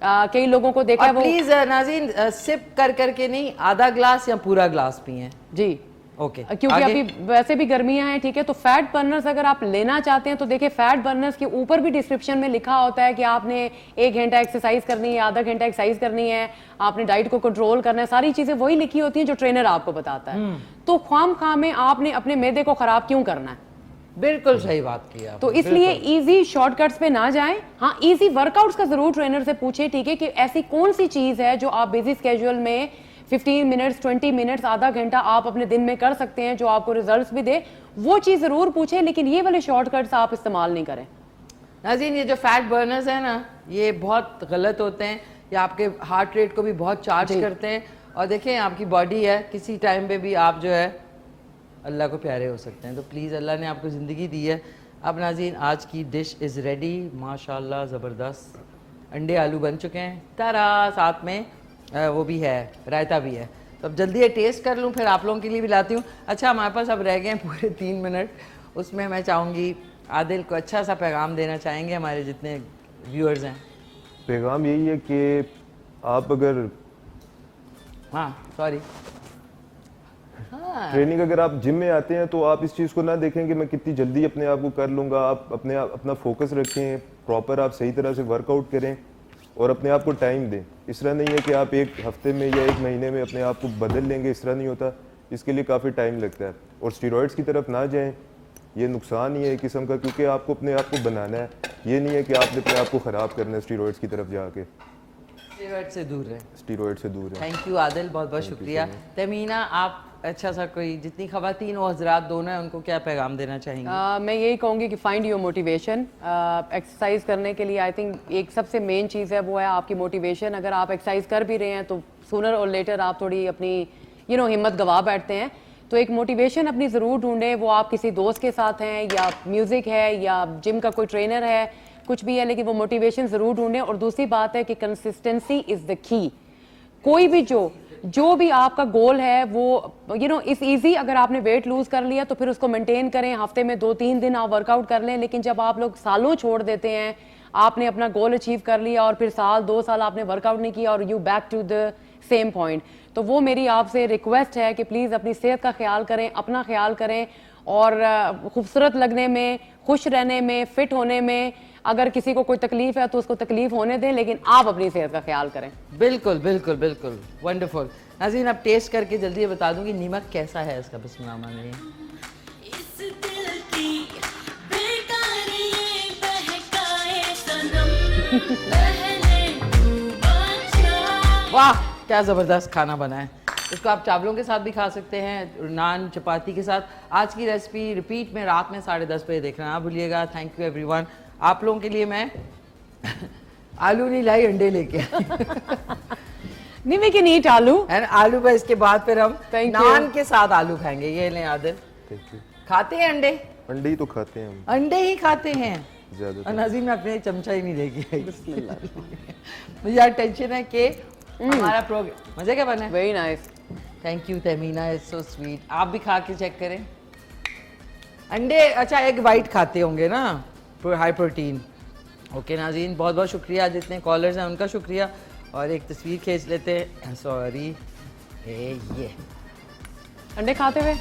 कई लोगों को देखा है और वो प्लीज नाज़रीन सिप कर करके नहीं, आधा ग्लास या पूरा ग्लास पिए। जी, ओके, क्योंकि अभी वैसे भी गर्मियां हैं, ठीक है। तो फैट बर्नर्स अगर आप लेना चाहते हैं तो देखिए फैट बर्नर्स के ऊपर भी डिस्क्रिप्शन में लिखा होता है कि आपने 1 घंटा एक्सरसाइज करनी है, आधा घंटा एक्सरसाइज करनी है, आपने डाइट को कंट्रोल करना है, सारी चीजें वही लिखी होती हैं जो ट्रेनर आपको बताता है। तो ख्वाम में आपने अपने मैदे को खराब क्यों करना है? बिल्कुल सही बात की आप। तो इसलिए इजी शॉर्टकट्स पे ना जाएं। हाँ, इजी वर्कआउट्स का जरूर ट्रेनर से पूछे, ठीक है, कि ऐसी कौन सी चीज है जो आप बिजी स्केड्यूल में 15 मिनट्स, 20 मिनट्स, आधा घंटा आप अपने दिन में कर सकते हैं जो आपको रिजल्ट्स भी दे, वो चीज जरूर पूछे, लेकिन ये वाले शॉर्टकट्स आप इस्तेमाल नहीं करें। नाज़रीन ये जो फैट बर्नर्स हैं ना, ये बहुत गलत होते हैं, ये आपके हार्ट रेट को भी बहुत चार्ज करते हैं। और देखें आपकी बॉडी है, किसी टाइम पे भी आप जो है अल्लाह को प्यारे हो सकते हैं। तो प्लीज़, अल्लाह ने आपको ज़िंदगी दी है। अब नाज़रीन आज की डिश इज़ रेडी, माशाल्लाह ज़बरदस्त। अंडे आलू बन चुके हैं, तारा साथ में वो भी है, रायता भी है। तो अब जल्दी ये टेस्ट कर लूँ, फिर आप लोगों के लिए भी लाती हूँ। अच्छा, हमारे पास अब रह गए हैं पूरे 3 मिनट, उसमें मैं चाहूँगी आदिल को अच्छा सा पैगाम देना चाहेंगे हमारे जितने व्यूअर्स हैं। पैगाम यही है कि आप अगर सॉरी ट्रेनिंग अगर आप जिम में आते हैं तो आप इस चीज़ को ना देखें कि मैं कितनी जल्दी अपने आप को कर लूँगा। आप अपना फोकस रखें, प्रॉपर आप सही तरह से वर्कआउट करें और अपने आप को टाइम दें। इस तरह नहीं है कि आप 1 हफ्ते में या 1 महीने में अपने आप को बदल लेंगे, इस तरह नहीं होता। इसके लिए काफ़ी टाइम लगता है। और स्टीरॉइड्स की तरफ ना जाएं, ये नुकसान ही है एक किस्म का, क्योंकि आपको अपने आप को बनाना है। ये नहीं है कि आपने अपने आप को ख़राब करना है स्टीरॉइड्स की तरफ जाके। स्टीरॉइड से दूर रहे। स्टीरॉइड से दूर है। थैंक यू आदिल, बहुत बहुत शुक्रिया। तमीना, आप अच्छा सा कोई, जितनी ख़वातीन और हज़रात दोनों हैं, उनको क्या पैगाम देना चाहेंगे? मैं यही कहूँगी कि फाइंड योर मोटिवेशन। एक्सरसाइज करने के लिए आई थिंक एक सबसे मेन चीज़ है वो है आपकी मोटिवेशन। अगर आप एक्सरसाइज कर भी रहे हैं तो सूनर और लेटर आप थोड़ी अपनी हिम्मत गवा बैठते हैं। तो एक मोटिवेशन अपनी ज़रूर ढूंढें, वो आप किसी दोस्त के साथ हैं या म्यूज़िक है या जिम का कोई ट्रेनर है, कुछ भी है, लेकिन वो मोटिवेशन ज़रूर ढूंढें। और दूसरी बात है कि कंसिस्टेंसी इज़ द की। कोई भी जो भी आपका गोल है वो इस इजी, अगर आपने वेट लूज कर लिया तो फिर उसको मेंटेन करें। हफ्ते में 2-3 दिन आप वर्कआउट कर लें। लेकिन जब आप लोग सालों छोड़ देते हैं, आपने अपना गोल अचीव कर लिया और फिर 1-2 साल आपने वर्कआउट नहीं किया और you back to the same point, तो वो मेरी आपसे रिक्वेस्ट है कि प्लीज़ अपनी सेहत का ख्याल करें, अपना ख्याल करें। और खूबसूरत लगने में, खुश रहने में, फिट होने में अगर किसी को कोई तकलीफ है तो उसको तकलीफ होने दें, लेकिन आप अपनी सेहत का ख्याल करें। बिल्कुल बिल्कुल बिल्कुल, वंडरफुल। नाज़रीन अब टेस्ट करके जल्दी बता दूंगी नमक कैसा है इसका। बिस्मिल्लाह रहमान रहीम। वाह, क्या ज़बरदस्त खाना बना है। इसको आप चावलों के साथ भी खा सकते हैं, नान चपाती के साथ। आज की रेसिपी रिपीट में रात में 10:30 बजे देखना ना भूलिएगा। Thank you everyone. आप लोगों के लिए मैं आलू नहीं लाई, अंडे लेके आई। नहीं, वी कैन ईट आलू एंड आलू पर इसके बाद फिर हम Thank नान you. के साथ आलू खाएंगे। ये लें आदिल। Thank you. खाते हैं अंडे? अंडे ही तो खाते हैं हम अंडे ही खाते हैं। ज़्यादा। और नाज़रीन मैं अपने चमचा ही नहीं देगी। मुझे यार टेंशन है कि हमारा प्रोग्राम मजे का बना है। Very nice. Thank you Tamina, it's so sweet. आप भी खा के चेक करें। अंडे, अच्छा एग वाइट खाते होंगे ना, हाई प्रोटीन। ओके नाज़रीन, बहुत बहुत शुक्रिया। जितने कॉलर्स हैं उनका शुक्रिया। और एक तस्वीर खींच लेते हैं। सॉरी, ये अंडे खाते हुए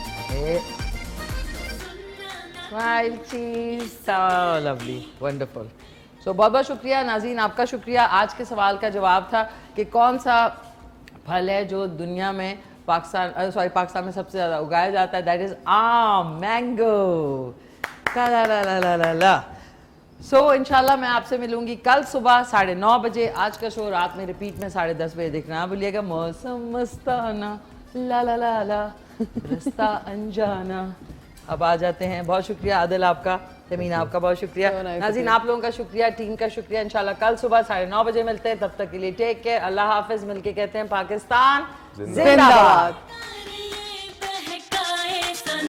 स्माइल चीज, सो लवली, वंडरफुल। सो बहुत बहुत शुक्रिया नाज़रीन, आपका शुक्रिया। आज के सवाल का जवाब था कि कौन सा फल है जो दुनिया में पाकिस्तान में सबसे ज़्यादा उगाया जाता है। दैट इज़ आम, मैंगो। ला। सो इंशाल्लाह मैं आपसे मिलूंगी कल सुबह 9:30 बजे। आज का शो रात में रिपीट में 10:30 बजे देखना ना भूलिएगा। मौसम मस्ताना, ला ला ला ला, रास्ता अनजाना। अब आ जाते हैं। बहुत शुक्रिया आदिल आपका, तमीना आपका बहुत शुक्रिया। नाज़रीन आप लोगों का शुक्रिया, टीम का शुक्रिया। इंशाल्लाह कल सुबह 9:30 बजे मिलते हैं। तब तक के लिए टेक केयर, अल्लाह हाफिज। मिलके कहते हैं पाकिस्तान जिंदाबाद।